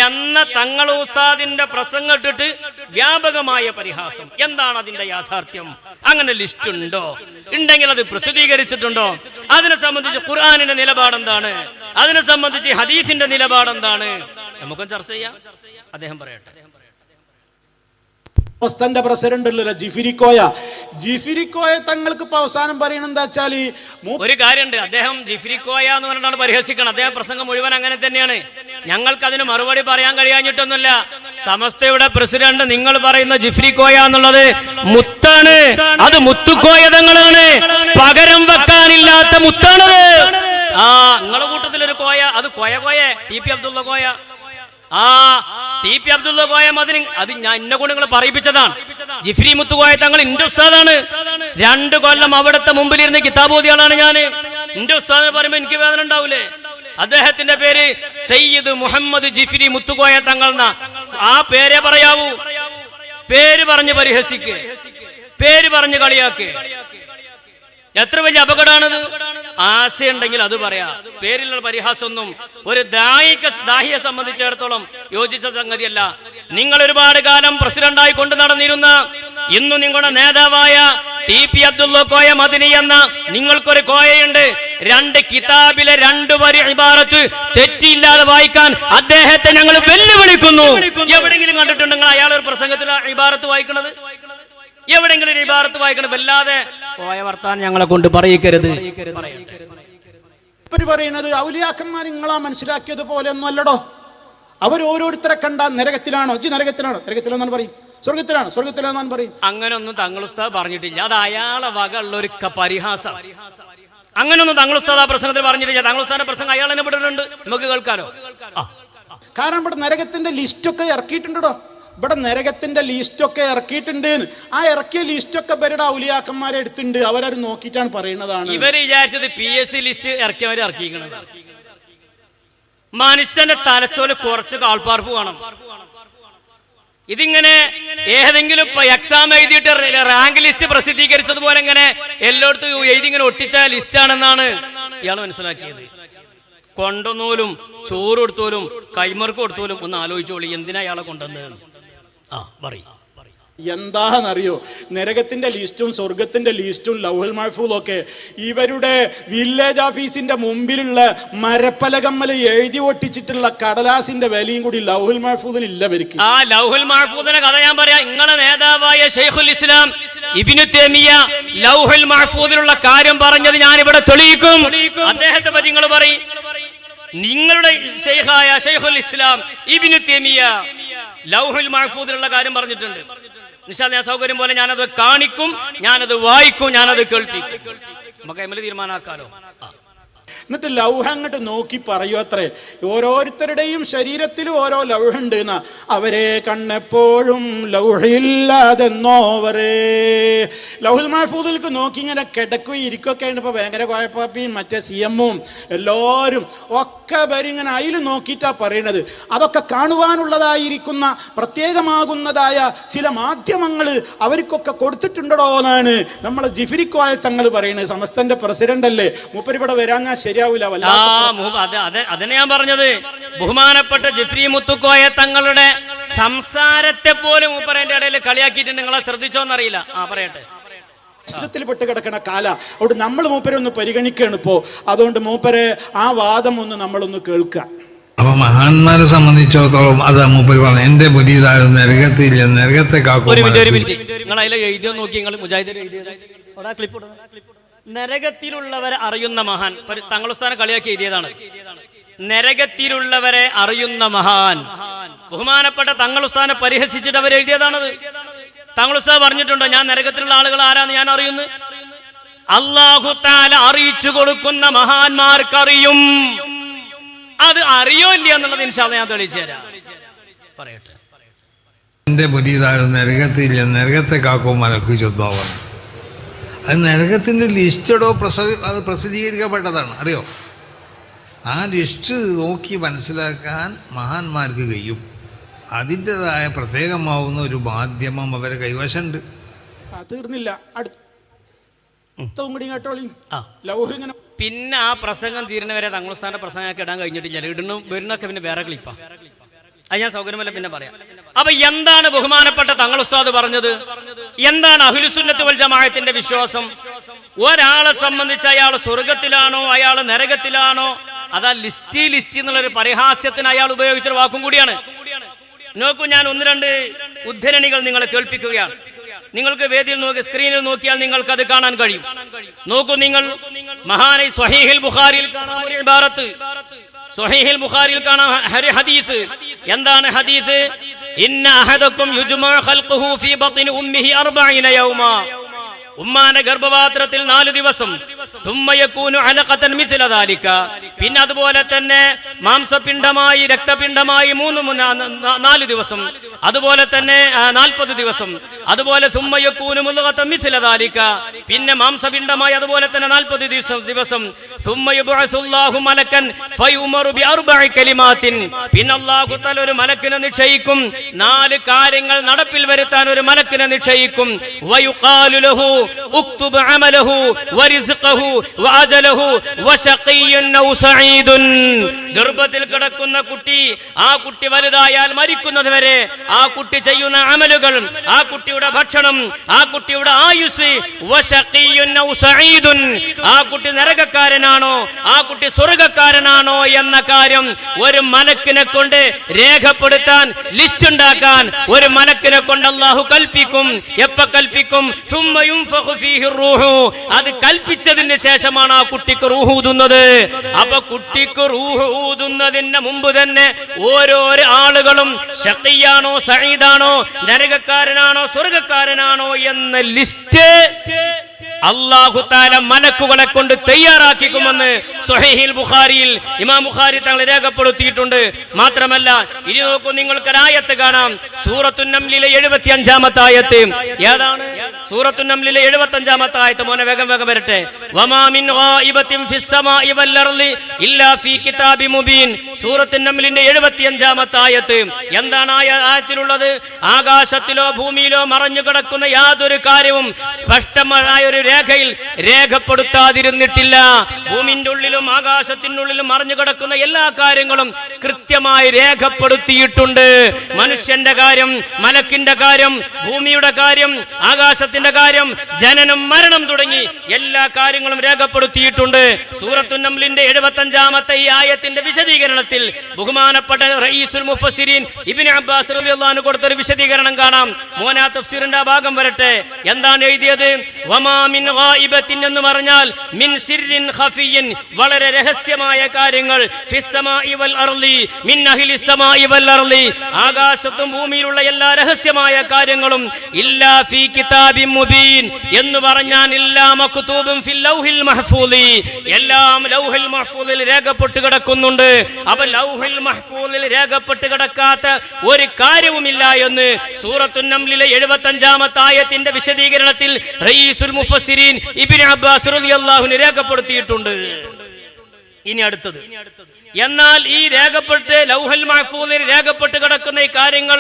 എന്ന തങ്ങൾ ഉസ്താദിന്റെ പ്രസംഗം ഇട്ടിട്ട് വ്യാപകമായ പരിഹാസം. എന്താണ് അതിന്റെ യാഥാർത്ഥ്യം? അങ്ങനെ ലിസ്റ്റ് ഉണ്ടോ? ഉണ്ടെങ്കിൽ അത് പ്രസിദ്ധീകരിച്ചിട്ടുണ്ടോ? അതിനെ സംബന്ധിച്ച് ഖുർആനിന്റെ നിലപാടെന്താണ്? അതിനെ സംബന്ധിച്ച് ഹദീസിന്റെ നിലപാടെന്താണ്? നമുക്കും ചർച്ച ചെയ്യാം. അദ്ദേഹം പറയട്ടെ. സമസ്തന്റെ പ്രസിഡന്റ് ഉണ്ടല്ലോ ജിഫിരിക്കോയ തങ്ങൾക്ക് ഇപ്പൊ അവസാനം പറയണത് എന്താ വെച്ചാല് ഒരു കാര്യമുണ്ട്, അദ്ദേഹം ജിഫ്രിക്കോയ എന്ന് പറഞ്ഞിട്ടാണ് പരിഹസിക്കണം. അദ്ദേഹം പ്രസംഗം മുഴുവൻ അങ്ങനെ തന്നെയാണ്. ഞങ്ങൾക്ക് അതിന് മറുപടി പറയാൻ കഴിയാഞ്ഞിട്ടൊന്നുമില്ല. സമസ്തയുടെ പ്രസിഡന്റ് നിങ്ങൾ പറയുന്ന ജിഫ്രിക്കോയ എന്നുള്ളത് മുത്താണ്, അത് മുത്തുക്കോയ തങ്ങളാണ്, പകരം വെക്കാനില്ലാത്ത മുത്താണത്. നിങ്ങളെ കൂട്ടത്തിലൊരു കോയ, അത് Koya T P Abdulla Koya. T P Abdulla Koya മതിന് അത് ഞാൻ എന്നെ കൊണ്ട് നിങ്ങൾ പറയിപ്പിച്ചതാണ്. ജിഫ്രി മുത്തുകോയ തങ്ങൾ എന്റെ ഉസ്താദാണ്. 2 കൊല്ലം അവിടുത്തെ മുമ്പിലിരുന്ന് കിതാബ് ഓതിയാളാണ് ഞാൻ. എന്റെ ഉസ്താദിനെ പറയുമ്പോ എനിക്ക് വേദന ഉണ്ടാവൂലേ? അദ്ദേഹത്തിന്റെ പേര് സയ്യിദ് മുഹമ്മദ് ജിഫ്രി മുത്തുകോയ തങ്ങൾ എന്ന ആ പേരെ പറയാവൂ. പേര് പറഞ്ഞ് പരിഹസിക്ക്, പേര് പറഞ്ഞ് കളിയാക്ക്. എത്ര വലിയ അപകടമാണത്. ആശയുണ്ടെങ്കിൽ അത് പറയാ. പേരിലുള്ള പരിഹാസമൊന്നും ഒരു ദാഹിയെ സംബന്ധിച്ചിടത്തോളം യോജിച്ച സംഗതിയല്ല. നിങ്ങൾ ഒരുപാട് കാലം പ്രസിഡന്റായി കൊണ്ടു നടന്നിരുന്ന, ഇന്നു നിങ്ങളുടെ നേതാവായ ടി പി അബ്ദുള്ള കോയ മദനി എന്ന നിങ്ങൾക്കൊരു കോയയുണ്ട്. 2 കിതാബിലെ 2 വരി ഇബാറത്ത് തെറ്റില്ലാതെ വായിക്കാൻ അദ്ദേഹത്തെ ഞങ്ങൾ വെല്ലുവിളിക്കുന്നു. എവിടെങ്കിലും കണ്ടിട്ടുണ്ട് നിങ്ങൾ അയാൾ ഒരു പ്രസംഗത്തിൽ ഇബാറത്ത് വായിക്കണത്? എവിടെങ്കിലും ഒരു ഇബാറത്ത് വായിക്കണം? വല്ലാതെ പോയ വർത്താൻ ഞങ്ങളെ കൊണ്ട് പറയിക്കരുത്. പറയുന്നത് ഔലിയാക്കന്മാർ നിങ്ങളാ മനസ്സിലാക്കിയത് പോലെ ഒന്നും അല്ലടോ. അവർ ഓരോരുത്തരെ കണ്ട നരകത്തിലാണോ, നരകത്തിലാണെന്നാണ് പറയും, സ്വർഗത്തിലാണെന്നാണ് പറയും. അങ്ങനൊന്നും തങ്ങൾ ഉസ്താദ് പറഞ്ഞിട്ടില്ല. അത് അയാളെ വക ഉള്ള ഒരു പരിഹാസം. അങ്ങനൊന്നും തങ്ങൾ ഉസ്താദ് ആ പ്രസംഗത്തിൽ പറഞ്ഞിട്ടില്ല. തങ്ങൾ ഉസ്താദിന്റെ പ്രസംഗം അയാൾ തന്നെ പെട്ടിട്ടുണ്ട്, നമുക്ക് കേൾക്കാലോ. കാരണം ഇവിടെ നരകത്തിന്റെ ലിസ്റ്റൊക്കെ ഇറക്കിയിട്ടുണ്ടോ. ഇവിടെ നരകത്തിന്റെ ലിസ്റ്റൊക്കെ ഇറക്കിയിട്ടുണ്ട്. ആ ഇറക്കിയ ലിസ്റ്റൊക്കെ ഇവരുടെ ഔലിയാക്കന്മാരെ എടുത്തിട്ടുണ്ട്. അവരത് നോക്കിയിട്ടാണ് പറയുന്നതാണ്. ഇവര് വിചാരിച്ചത് PSC ലിസ്റ്റ് ഇറക്കിയവരെ ഇറക്കിയിരിക്കുന്നത്. മനുഷ്യന്റെ തലച്ചോല് കുറച്ച് കാൽപ്പാർപ്പ് വേണം. ഇതിങ്ങനെ ഏതെങ്കിലും എക്സാം എഴുതിയിട്ട് റാങ്ക് ലിസ്റ്റ് പ്രസിദ്ധീകരിച്ചതുപോലെ ഇങ്ങനെ എല്ലായിടത്തും എഴുതി ഇങ്ങനെ ഒട്ടിച്ച ലിസ്റ്റാണെന്നാണ് ഇയാൾ മനസ്സിലാക്കിയത്. കൊണ്ടുവന്നോലും ചോറ് കൊടുത്തോലും കൈമർക്ക് കൊടുത്തോലും ഒന്ന് ആലോചിച്ചോളി, എന്തിനാ ഇയാളെ കൊണ്ടുവന്നത്? പറയും. എന്താണെന്നറിയോ, നരകത്തിന്റെ ലിസ്റ്റും സ്വർഗത്തിന്റെ ലിസ്റ്റും ലൗഹുൽ മഹ്ഫൂദും ഒക്കെ ഇവരുടെ വില്ലേജ് ഓഫീസിന്റെ മുമ്പിലുള്ള മരപ്പലകമ്മൽ എഴുതി ഒട്ടിച്ചിട്ടുള്ള കടലാസിന്റെ വിലയും കൂടി ലൗഹുൽ മഹ്ഫൂദിന് ഇല്ല. ഇവർക്ക് ആ ലൗഹുൽ മഹ്ഫൂദിന്റെ കഥ ഞാൻ പറയാം. നിങ്ങളെ നേതാവായ ശൈഖുൽ ഇസ്ലാം ഇബ്നു തൈമിയ ലൗഹുൽ മഹ്ഫൂദിലുള്ള കാര്യം പറഞ്ഞത് ഞാൻ ഇവിടെ തെളിയിക്കും. അദ്ദേഹത്തെ പറ്റി നിങ്ങൾ പറയും. നിങ്ങളുടെ ശൈഖായ ശൈഖുൽ ഇസ്ലാം ഇബ്നു തൈമിയ ലൗഹുൽ മഹ്ഫൂദിലുള്ള കാര്യം പറഞ്ഞിട്ടുണ്ട്. നിശാൽ ഞാൻ സൗകര്യം പോലെ ഞാനത് കാണിക്കും, ഞാനത് വായിക്കും, ഞാനത് കേൾപ്പിക്കും. നമുക്ക് എമ്മല് തീരുമാനാക്കാലോ. എന്നിട്ട് ലൗഹ അങ്ങോട്ട് നോക്കി പറയൂ അത്രേ. ഓരോരുത്തരുടെയും ശരീരത്തിലും ഓരോ ലൗഹുണ്ട് എന്നാ. അവരെ കണ്ണെപ്പോഴും ലൗഹയില്ലാതെന്നോവരേ. ലൗഹുൽ മഹ്ഫൂദിലേക്ക് നോക്കി ഇങ്ങനെ കിടക്കുകയും ഇരിക്കുകയൊക്കെ ആണ്. ഇപ്പോൾ ഭയങ്കര കോയപ്പാപ്പിയും മറ്റേ CM-ഉം എല്ലാവരും ഒക്കെ ഇങ്ങനെ അതിൽ നോക്കിയിട്ടാ പറയണത്. അതൊക്കെ കാണുവാനുള്ളതായിരിക്കുന്ന പ്രത്യേകമാകുന്നതായ ചില മാധ്യമങ്ങൾ അവർക്കൊക്കെ കൊടുത്തിട്ടുണ്ടോ എന്നാണ് നമ്മളെ ജിഫ്രിക്കോയ തങ്ങൾ പറയുന്നത്. സമസ്തന്റെ പ്രസിഡന്റ് അല്ലേ, മൂപ്പരിവിടെ വരാൻ ഞാൻ ശരിയാവില്ല. അതന്നെ ഞാൻ പറഞ്ഞത്. ബഹുമാനപ്പെട്ട ജിഫ്രി മുത്തുക്കോയ തങ്ങളുടെ സംസാരത്തെ പോലും മൂപ്പരന്റെ ഇടയിൽ കളിയാക്കിയിട്ട് നിങ്ങളെ ശ്രദ്ധിച്ചോന്നറിയില്ല. പറയട്ടെ. ഇഷ്ടത്തിൽ പെട്ട് കിടക്കണ കാല. അതുകൊണ്ട് നമ്മൾ മൂപ്പരെ ഒന്ന് പരിഗണിക്കുകയാണ് ഇപ്പോ. അതുകൊണ്ട് മൂപ്പരെ ആ വാദം ഒന്ന് നമ്മളൊന്ന് കേൾക്കുക. അപ്പൊ മഹാന്മാരെ സംബന്ധിച്ചിടത്തോളം അതാ മൂപ്പര് പറഞ്ഞു, എന്റെ പുതിയതായിരുന്നു നരകത്തില്ല, നരകത്തെ കാക്കും. നിങ്ങൾ അതിലെ എഴുതിയോ നോക്കി, നിങ്ങൾ മുജാഹിദ് നരകത്തിലുള്ളവരെ അറിയുന്ന മഹാൻ. തങ്ങളുസ്ഥാനം കളിയാക്കി എഴുതിയതാണ്. നരകത്തിലുള്ളവരെ അറിയുന്ന മഹാൻ. ബഹുമാനപ്പെട്ട തങ്ങളുസ്ഥാനെ പരിഹസിച്ചിട്ട് അവർ എഴുതിയതാണത്. തങ്ങളുസ്ഥാൻ പറഞ്ഞിട്ടുണ്ടോ ഞാൻ നരകത്തിലുള്ള ആളുകൾ ആരാന്ന് ഞാൻ അറിയുന്നു? അല്ലാഹു തആല അറിയിച്ചു കൊടുക്കുന്ന മഹാന്മാർക്കറിയും. അത് അറിയോ ഇല്ല എന്നുള്ളത് ഇൻഷാ അല്ലാഹ് ഞാൻ തെളിയിച്ചു തരാം. പറയട്ടെ. എന്റെ പുതിയതായിരുന്നു നരകത്തില്ല, നരകത്തെ കാക്കും മലക്ക് ചൊന്നോവൻ. അത് നരകത്തിന്റെ ലിസ്റ്റോ അത് പ്രസിദ്ധീകരിക്കപ്പെട്ടതാണ്, അറിയോ? ആ ലിസ്റ്റ് നോക്കി മനസ്സിലാക്കാൻ മഹാന്മാർക്ക് കഴിയും. അതിൻ്റെതായ പ്രത്യേകമാവുന്ന ഒരു മാധ്യമം അവരെ കൈവശമുണ്ട്. തീർന്നില്ല. പിന്നെ ആ പ്രസംഗം തീരുന്നവരെ തങ്ങളുസ്ഥാന്റെ പ്രസംഗമൊക്കെ ഇടാൻ കഴിഞ്ഞിട്ടില്ല. വരുന്നൊക്കെ പിന്നെ വേറെ ക്ലിപ്പാ. അത് ഞാൻ സൗകര്യമല്ല പിന്നെ പറയാം. അപ്പൊ എന്താണ് ബഹുമാനപ്പെട്ട തങ്ങൾ ഉസ്താദ് പറഞ്ഞത്? എന്താണ് അഹ്ലുസുന്നത്ത് വൽ ജമാഅത്തിന്റെ വിശ്വാസം? ഒരാളെ സംബന്ധിച്ച് അയാൾ സ്വർഗത്തിലാണോ അയാൾ നരകത്തിലാണോ, അതാ ലിസ്റ്റ് എന്നുള്ളൊരു പരിഹാസ്യത്തിന് അയാൾ ഉപയോഗിച്ചൊരു വാക്കും കൂടിയാണ്. നോക്കൂ, ഞാൻ 1-2 ഉദ്ധരണികൾ നിങ്ങളെ കേൾപ്പിക്കുകയാണ്. നിങ്ങൾക്ക് വേദിയിൽ നോക്കി സ്ക്രീനിൽ നോക്കിയാൽ നിങ്ങൾക്ക് അത് കാണാൻ കഴിയും. നോക്കൂ നിങ്ങൾ, മഹാനായ സ്വഹീഹുൽ ബുഖാരിയിൽ കാണാം ഒരു ഇബാറത്ത്. സ്വഹീഹുൽ ബുഖാരിയിൽ കാണാം ഒരു ഹദീസ്. എന്താണ് ഹദീസ്? ഇന്ന അഹദക്കും യുജ്മഉ ഖൽഖുഹു ഫീ ബത്നി ഉമ്മിഹി 40 യൗമാ. ഉമ്മാന്റെ ഗർഭപാത്രത്തിൽ 4 ദിവസം. പിന്നെ അതുപോലെ തന്നെ മാംസപിണ്ഡമായി രക്തപിണ്ഡമായി 4 ദിവസം. അതുപോലെ തന്നെ 40 ദിവസം. അതുപോലെ പിന്നെ മാംസപിണ്ഡമായി അതുപോലെ തന്നെ 40 ദിവസം. പിന്നെ അല്ലാഹു തആല ഒരു മലക്കിനെ നിശ്ചയിക്കും. 4 കാര്യങ്ങൾ നടപ്പിൽ വരുത്താൻ ഒരു മലക്കിനെ നിശ്ചയിക്കും. വയുഖാലു ലഹു ഉക്തുബ് അമലഹു വറിസ്ഖഹു വഅജലഹു വശഖിയ്യുൻ ഔ സഈദുൻ. ഗർഭത്തിൽ കിടക്കുന്ന കുട്ടി, ആ കുട്ടി വലുതായാൽ മരിക്കുന്നത് വരെ ആ കുട്ടി ചെയ്യുന്ന അമലുകൾ, ആ കുട്ടിയുടെ ഭക്ഷണം, ആ കുട്ടിയുടെ ആയുസ്, വശഖിയ്യുൻ ഔ സഈദുൻ, ആ കുട്ടി നരകക്കാരനാണോ ആ കുട്ടി സ്വർഗ്ഗക്കാരനാണോ എന്ന കാര്യം ഒരു മലക്കിനെ കൊണ്ട് രേഖപ്പെടുത്താൻ, ലിസ്റ്റ് ഉണ്ടാക്കാൻ ഒരു മലക്കിനെ കൊണ്ട് അല്ലാഹു കൽപ്പിക്കും. എപ്പ കൽപ്പിക്കും? അത് കൽപ്പിച്ചതിന് ശേഷമാണ് ആ കുട്ടിക്ക് റൂഹ് ഊതുന്നത്. അപ്പൊ കുട്ടിക്ക് റൂഹ് ഊതുന്നതിന് മുമ്പ് തന്നെ ഓരോരോ ആളുകളും ശഖിയാണോ സഈദാണോ നരകക്കാരനാണോ സ്വർഗ്ഗക്കാരനാണോ എന്ന ലിസ്റ്റ് അല്ലാഹു തആല മലക്കുകളെ കൊണ്ട് തയ്യാറാക്കിക്കുമെന്ന് സ്വഹീഹുൽ ബുഖാരിയിൽ ഇമാം ബുഖാരി തങ്ങൾ രേഖപ്പെടുത്തിയിട്ടുണ്ട്. മാത്രമല്ല, ഇനി നോക്കൂ, നിങ്ങൾക്ക് ആയത്ത് കാണാം. സൂറത്തുൻ നംലിലെ 75-ാമത്തെ ആയത്ത്. ഏതാണ്? സൂറത്തുൻ നംലിലെ 75-ാമത്തെ ആയത്ത്. മോനെ വേഗം വരട്ടെ. വമാ മിൻ ഗായിബത്തിൻ ഫിസ് സമാഇ വൽ അർളി ഇല്ലാ ഫീ കിതാബിൻ മുബീൻ. സൂറത്തുൻ നംലിന്റെ 75-ാമത്തെ ആയത്ത്. എന്താണ് ആയത്തിലുള്ളത്? ആകാശത്തിലോ ഭൂമിയിലോ മറഞ്ഞു കിടക്കുന്ന യാതൊരു കാര്യവും സ്പഷ്ടമായ ഒരു രേഖയിൽ രേഖപ്പെടുത്താതിരുന്നിട്ടില്ല. ഭൂമിന്റെ ഉള്ളിലും ആകാശത്തിന്റെ ഉള്ളിലും മറഞ്ഞു കിടക്കുന്ന എല്ലാ കാര്യങ്ങളും കൃത്യമായി രേഖപ്പെടുത്തിയിട്ടുണ്ട്. മനുഷ്യന്റെ കാര്യം, മലക്കിന്റെ കാര്യം, ഭൂമിയുടെ കാര്യം, ആകാശത്തിന്റെ കാര്യം, ജനനം മരണം തുടങ്ങി എല്ലാ കാര്യങ്ങളും രേഖപ്പെടുത്തിയിട്ടുണ്ട്. സൂറത്തുൻ നംലിന്റെ 75-ാമത്തെ ഈ ആയത്തിന്റെ വിശദീകരണത്തിൽ ബഹുമാനപ്പെട്ട റഈസുൽ മുഫസ്സിരീൻ ഇബ്നു അബ്ബാസ് റളിയല്ലാഹു അൻഹു കൊടുത്തൊരു വിശദീകരണം കാണാം. മോനാ തഫ്സീറിന്റെ ഭാഗം വരട്ടെ. എന്താണ് എഴുതിയത്? വമാ മിൻ ഗായിബത്തിൻ എന്ന് പറഞ്ഞാൽ മിൻ സിർരിൻ ഖഫിയിൻ, വളരെ രഹസ്യമായ കാര്യങ്ങൾ, ഫിസ് സമാഇ വൽ അർളി മിൻ അഹ്ലിസ് സമാഇ വൽ അർളി, ആകാശത്തും ഭൂമിയിലുള്ള എല്ലാ രഹസ്യമായ കാര്യങ്ങളും, ഇല്ലാ ഫീ കിതാബിൻ മുബീൻ എന്ന് പറഞ്ഞാൽ ഇല്ലാ മക്തൂബുൻ ഫിൽ ലൗഹിൽ മഹ്ഫൂളി, എല്ലാം ലൗഹിൽ മഹ്ഫൂളിൽ രേഖപ്പെട്ട് കിടക്കുന്നുണ്ട്. അപ്പോൾ ലൗഹിൽ മഹ്ഫൂളിൽ രേഖപ്പെട്ട് കിടക്കാത്ത ഒരു കാര്യവുമില്ല എന്ന് സൂറത്തുൻ നംലിലെ 75-ാമത്തെ ആയത്തിന്റെ വിശദീകരണത്തിൽ റഈസുൽ മുഫസ്സിരീൻ ഇബ്നു അബ്ബാസ് റളിയല്ലാഹു അൻഹു രേഖപ്പെടുത്തിയിട്ടുണ്ട്. ഇനി അടുത്തത്. എന്നാൽ ഈ രേഖപ്പെട്ട് ലൗഹൽ മഹ്ഫൂളിൽ രേഖപ്പെട്ട് കിടക്കുന്ന ഈ കാര്യങ്ങൾ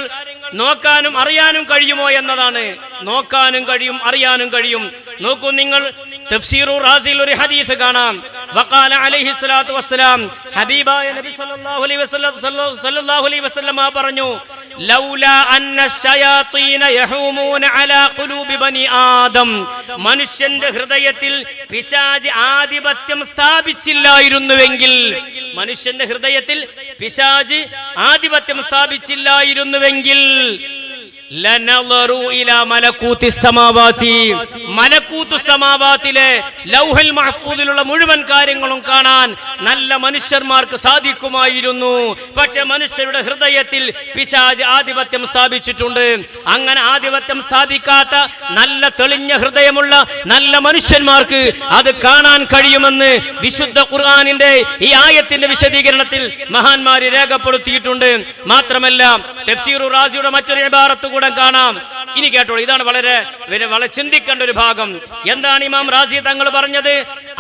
നോക്കാനും അറിയാനും കഴിയുമോ എന്നതാണ്. നോക്കാനും കഴിയും, അറിയാനും കഴിയും. നോക്കൂ നിങ്ങൾ, തഫ്സീറുർ റാസിയിൽ ഒരു ഹദീസ് കാണാം. വഖാല അലൈഹി സ്വലാത്തു വസ്സലാം, ഹബീബായ നബി സല്ലല്ലാഹു അലൈഹി വസല്ലം പറഞ്ഞു, ലൗലാ അന്ന ശയാത്തീന യഹൂമൂന അലാ ഖുലൂബി ബനി ആദം, മനുഷ്യന്റെ ഹൃദയത്തിൽ പിശാച് ആധിപത്യം സ്ഥാപിച്ചില്ലായിരുന്നുവെങ്കിൽ, മനുഷ്യന്റെ ഹൃദയത്തിൽ പിശാച് ആധിപത്യം സ്ഥാപിച്ചില്ലായിരുന്നുവെങ്കിൽ ലനളറു ഇലാ മലകൂതിസ് സമാവാതി, മലകൂതുസ് സമാവാതിലെ ലൗഹൽ മഹ്ഫൂദിലുള്ള മുഴുവൻ കാര്യങ്ങളും കാണാൻ നല്ല മനുഷ്യന്മാർക്ക് സാധിക്കുമായിരുന്നു. പക്ഷെ മനുഷ്യരുടെ ഹൃദയത്തിൽ പിശാച് ആധിപത്യം സ്ഥാപിച്ചിട്ടുണ്ട്. അങ്ങനെ ആധിപത്യം സ്ഥാപിക്കാത്ത നല്ല തെളിഞ്ഞ ഹൃദയമുള്ള നല്ല മനുഷ്യന്മാർക്ക് അത് കാണാൻ കഴിയുമെന്ന് വിശുദ്ധ ഖുർആനിന്റെ ഈ ആയത്തിന്റെ വിശദീകരണത്തിൽ മഹാന്മാർ രേഖപ്പെടുത്തിയിട്ടുണ്ട്. മാത്രമല്ല, തഫ്സീറുർ റാസിയുടെ മറ്റൊരു ഇബാറത്ത് കൂടെ കാണാം. ഇനി കേട്ടോളൂ, ഇതാണ് വളരെ ചിന്തിക്കേണ്ട ഒരു ഭാഗം. എന്താണ് ഇമാം റാസി തങ്ങൾ പറഞ്ഞത്?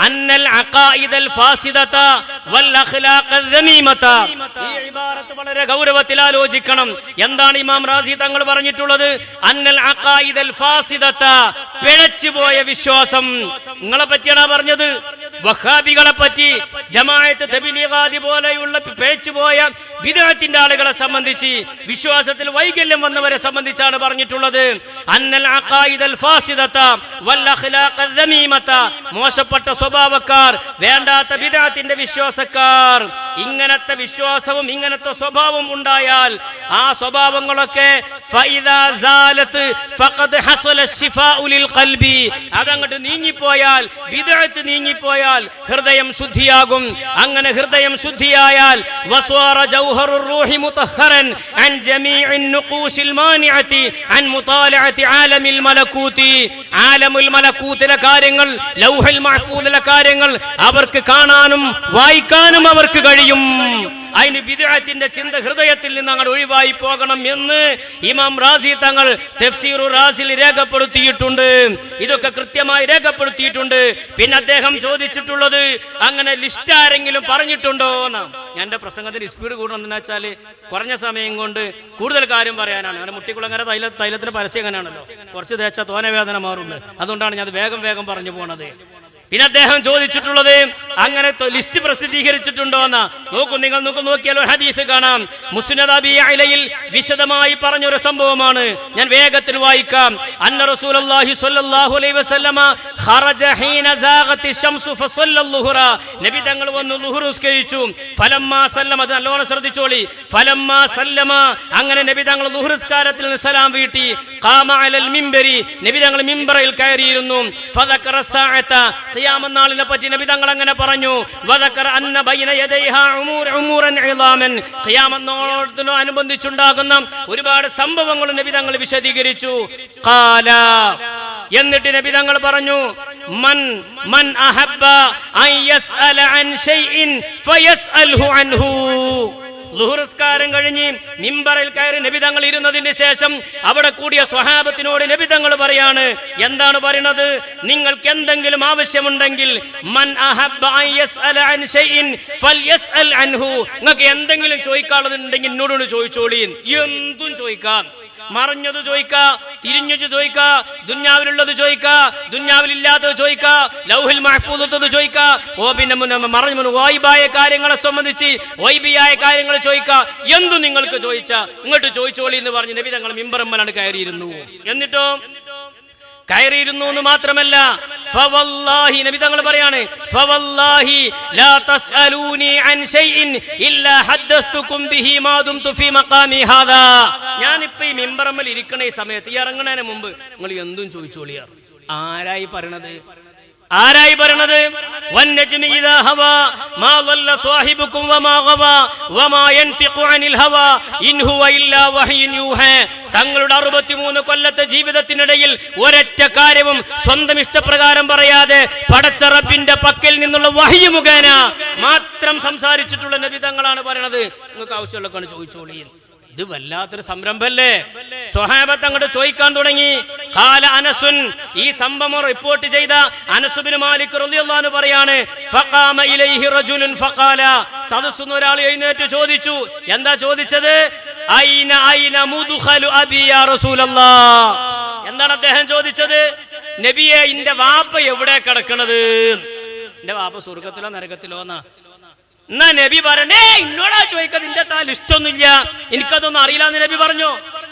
അന്നൽ അഖായിദൽ ഫാസിദത വൽ അഖ്ലാഖൽ ദമീമത. ഈ ഇബാറത്ത് വളരെ ഗൗരവത്തിൽ ആലോചിക്കണം. എന്താണ് ഇമാം റാസി തങ്ങൾ പറഞ്ഞിട്ടുള്ളത്? അന്നൽ അഖായിദൽ ഫാസിദത, പിഴച്ചുപോയ വിശ്വാസം. നിങ്ങളെ പറ്റിയാണ് പറഞ്ഞത്. വഹാബികളെ പറ്റി, ജമാഅത്ത് തബ്ലീഗാദി പോലെയുള്ള പിഴച്ചുപോയ ബിദ്അത്തിന്റെ ആളുകളെ സംബന്ധിച്ച്, വിശ്വാസത്തിൽ വൈകല്യം വന്നവരെ സംബന്ധിച്ചാണ് പറഞ്ഞിട്ടുള്ളത്. അന്നൽ അഖായിദൽ ഫാസിദത വൽ അഖ്ലാഖൽ ദമീമത, മോശപ്പെട്ട സ്വഭാവക്കാർ, വേണ്ടാത്ത ബിദ്അത്തിന്റെ വിശ്വാസക്കാർ. ഇങ്ങനത്തെ വിശ്വാസവും ഇങ്ങനത്തെ സ്വഭാവം ഉണ്ടായാൽ ആ സ്വഭാവങ്ങളൊക്കെ ഫൈദാ സാലത്ത് ഫഖദ് ഹസല ശിഫാഉ ലിൽ ഖൽബി, അതങ്ങോട്ട് നീങ്ങിപ്പോയാൽ, ബിദ്അത്ത് നീങ്ങിപ്പോയാൽ ഹൃദയം ശുദ്ധിയാകും. അങ്ങനെ ഹൃദയം ശുദ്ധിയായാൽ വസ്വാറ ജൗഹറുർ റൂഹി മുതഹറൻ അൻ ജമീഇൻ നുഖൂശിൽ മാനിഅതി അൻ മുതാലഅതി ആലമിൽ മലകൂതി, ആലമുൽ മലകൂതിലെ കാര്യങ്ങൾ, ലൗഹുൽ മഹ്ഫൂദിലെ കാര്യങ്ങൾ അവർക്ക് കാണാനും വായിക്കാനും അവർക്ക് കഴിയും. അതിന് ബിദ്അത്തിന്റെ ചിന്ത ഹൃദയത്തിൽ നിന്ന് അങ്ങോട്ട് ഒഴിവായി പോകണം എന്ന് ഇമാം റാസി തങ്ങൾ തഫ്സീറു റാസിൽ രേഖപ്പെടുത്തിയിട്ടുണ്ട്. ഇതൊക്കെ കൃത്യമായി രേഖപ്പെടുത്തിയിട്ടുണ്ട്. പിന്നെ അദ്ദേഹം ചോദിച്ചിട്ടുള്ളത്, അങ്ങനെ ലിസ്റ്റ് ആരെങ്കിലും പറഞ്ഞിട്ടുണ്ടോ എന്നാണ്. ഞാൻ എൻ്റെ പ്രസംഗത്തിന് സ്പീഡ് കൂടണമെന്ന് വെച്ചാൽ കുറഞ്ഞ സമയം കൊണ്ട് കൂടുതൽ കാര്യം പറയാനാണ്. അങ്ങനെ മുട്ടിക്കുളങ്ങര തൈലത്തിന് പരസ്യം എങ്ങനെയാണല്ലോ, കുറച്ച് തേച്ച തോനവേദന മാറുന്നത്. അതുകൊണ്ടാണ് ഞാൻ വേഗം വേഗം പറഞ്ഞു പോണത്. പിന്നെ അദ്ദേഹം ചോദിച്ചിട്ടുള്ളത്, അങ്ങനെ ലിസ്റ്റ് പ്രസിദ്ധീകരിച്ചിട്ടുണ്ടോ എന്നാ. നിങ്ങൾ നോക്കിയാൽ ഒരു ഹദീസ് കാണാം. മുസ്നദ് അബീ അലയിൽ വിശദമായി പറഞ്ഞൊരു സംഭവമാണ്. ഞാൻ വേഗത്തിൽ വായിക്കാം. അന്ന റസൂലുള്ളാഹി സ്വല്ലല്ലാഹു അലൈഹി വസല്ലമ ഖറജ ഹീന സാഗത്തി ശംസു ഫസല്ലൽ ളുഹ്റ, നബി തങ്ങൾ വന്നു ളുഹ്ർ നിസ്കരിച്ചു. ഫലമ്മാ സല്ലമ, അത് നല്ലോണം ശ്രദ്ധിച്ചോളി. ഫലമ്മാ സല്ലമ, അങ്ങനെ നബി തങ്ങൾ ളുഹ്ർ നിസ്കാരത്തിൽ നിന്ന് സലാം വീട്ടി. ഖാമ അലൽ മിംബരി, നബി തങ്ങൾ മിംബറിൽ കയറിയിരുന്നു. ഫദക്കറ സഅത, ഖിയാമത്ത് നാളിനെ പറ്റി നബി തങ്ങൾ അങ്ങനെ പറഞ്ഞു. വദക്കറ അന്ന ബൈന യദൈഹാ ഉമൂറൻ ഇളാമൻ, ഖിയാമത്ത് നാളിനോട് അനുബന്ധിച്ചുണ്ടാകുന്ന ഒരുപാട് സംഭവങ്ങൾ നബി തങ്ങൾ വിശദീകരിച്ചു. ഖാല, എന്നിട്ട് നബി തങ്ങൾ പറഞ്ഞു, മൻ അഹബ്ബ അൻ യസ്അല അൻ ഷൈഇൻ ഫയസ്അൽഹു അൻഹു. ളുഹ്ർസ്കാരം കഴിഞ്ഞ് മിമ്പറിൽ കയറി നബി തങ്ങൾ ഇരുന്നതിന് ശേഷം അവിടെ കൂടിയ സ്വഹാബത്തിനോട് നബി തങ്ങൾ പറയാണ്, എന്താണ് പറയുന്നത്? നിങ്ങൾക്ക് എന്തെങ്കിലും ആവശ്യമുണ്ടെങ്കിൽ, മൻ അഹബ്ബ അൻ യസ്അല അൻ ഷൈഇൻ ഫൽയസ്അൽ അൻഹു, നിങ്ങൾക്ക് എന്തെങ്കിലും ചോദിക്കാനുണ്ടെങ്കിൽ എന്നോട് ചോദിച്ചോളി. എന്തും ചോദിക്കാം, മറിഞ്ഞത് ചോദിക്കാ, തിരിഞ്ഞത് ചോദിക്കാ, ദുന്യാവിലുള്ളത് ചോദിക്കാ, ദുന്യാവിലില്ലാത്തത് ചോദിക്കാ, ലൗഹിൽ മഹ്ഫൂദത്തത് ചോദിക്കാ, പിന്നെ മറിഞ്ഞു വൈബായ കാര്യങ്ങളെ സംബന്ധിച്ച് വൈബിയായ കാര്യങ്ങൾ ചോദിക്കാ, എന്തു നിങ്ങൾക്ക് ചോദിച്ചാ ഇങ്ങോട്ട് ചോദിച്ചോളി എന്ന് പറഞ്ഞ് നബി തങ്ങൾ മിമ്പറമ്മലാണ് കയറിയിരുന്നു. എന്നിട്ടോ കയറിയിരുന്നു എന്ന് മാത്രമല്ല, ഫവല്ലാഹി, നബി തങ്ങൾ പറയാണ്, ഫവല്ലാഹി ലാ തസ്അലൂനി അൻ ഷൈഇൻ ഇല്ലാ ഹദ്ദസ്തുകും ബിഹി മാ ദുംതു ഫീ മഖാമി ഹാദാ. ഞാൻ ഇപ്പോ ഈ മിമ്പറമ്മൽ ഇരിക്കണ ഈ സമയത്ത്, ഈ ഇറങ്ങണതിന് മുമ്പ് നിങ്ങൾ എന്തും ചോദിച്ചോളിയാ. ആരായി പറയണത്? ആരായി പറയണത്? വന്നജ്മി ഇദാ ഹവാ മാ ളല്ല സ്വാഹിബുകും വമാ ഗവാ വമാ യൻതിഖു അനിൽ ഹവാ ഇൻ ഹുവ ഇല്ലാ വഹ്യുൻ യൂഹാ. തങ്ങളുടെ 63 കൊല്ലത്തെ ജീവിതത്തിനിടയിൽ ഒരൊറ്റ കാര്യവും സ്വന്തം ഇഷ്ടപ്രകാരം പറയാതെ പടച്ച റബ്ബിന്റെ പക്കൽ നിന്നുള്ള വഹ്യ് മുഖേന മാത്രം സംസാരിച്ചിട്ടുള്ള നബി തങ്ങളാണ് പറയണത്, നിങ്ങൾക്ക് ആവശ്യമുള്ളതാണ് ചോദിച്ചോളി. ഇത് വല്ലാത്തൊരു സംരംഭല്ലേ. സ്വഹാബത്ത് അങ്ങോട്ട് ചോദിക്കാൻ തുടങ്ങി. ഖാല അനസുൻ, ഈ സംഭവം റിപ്പോർട്ട് ചെയ്ത അനസ് ബിൻ മാലിക് റളിയല്ലാഹു അൻഹു പറയാണ്, ഫഖാമ ഇലൈഹി റജുലുൻ ഫഖാല, സദസ്സുന്ന ഒരാൾ എഴുന്നേറ്റ് ചോദിച്ചു. എന്താ ചോദിച്ചത്? ഐന ഐന മുദ്ഖലു അബി യാ റസൂലല്ലാഹ്. എന്താണ് അദ്ദേഹം ചോദിച്ചത്? നബിയെ, ഇന്റെ വാപ്പ എവിടെ കിടക്കണത്? എന്റെ വാപ്പ സ്വർഗത്തിലോ നരകത്തിലോ എന്നാ. എന്നാ നബി പറഞ്ഞേ, എന്നോടാ ചോദിക്കാതെ, നിന്റെ താ ലിസ്റ്റൊന്നുമില്ല, എനിക്കതൊന്നും അറിയില്ല എന്ന് നബി പറഞ്ഞു.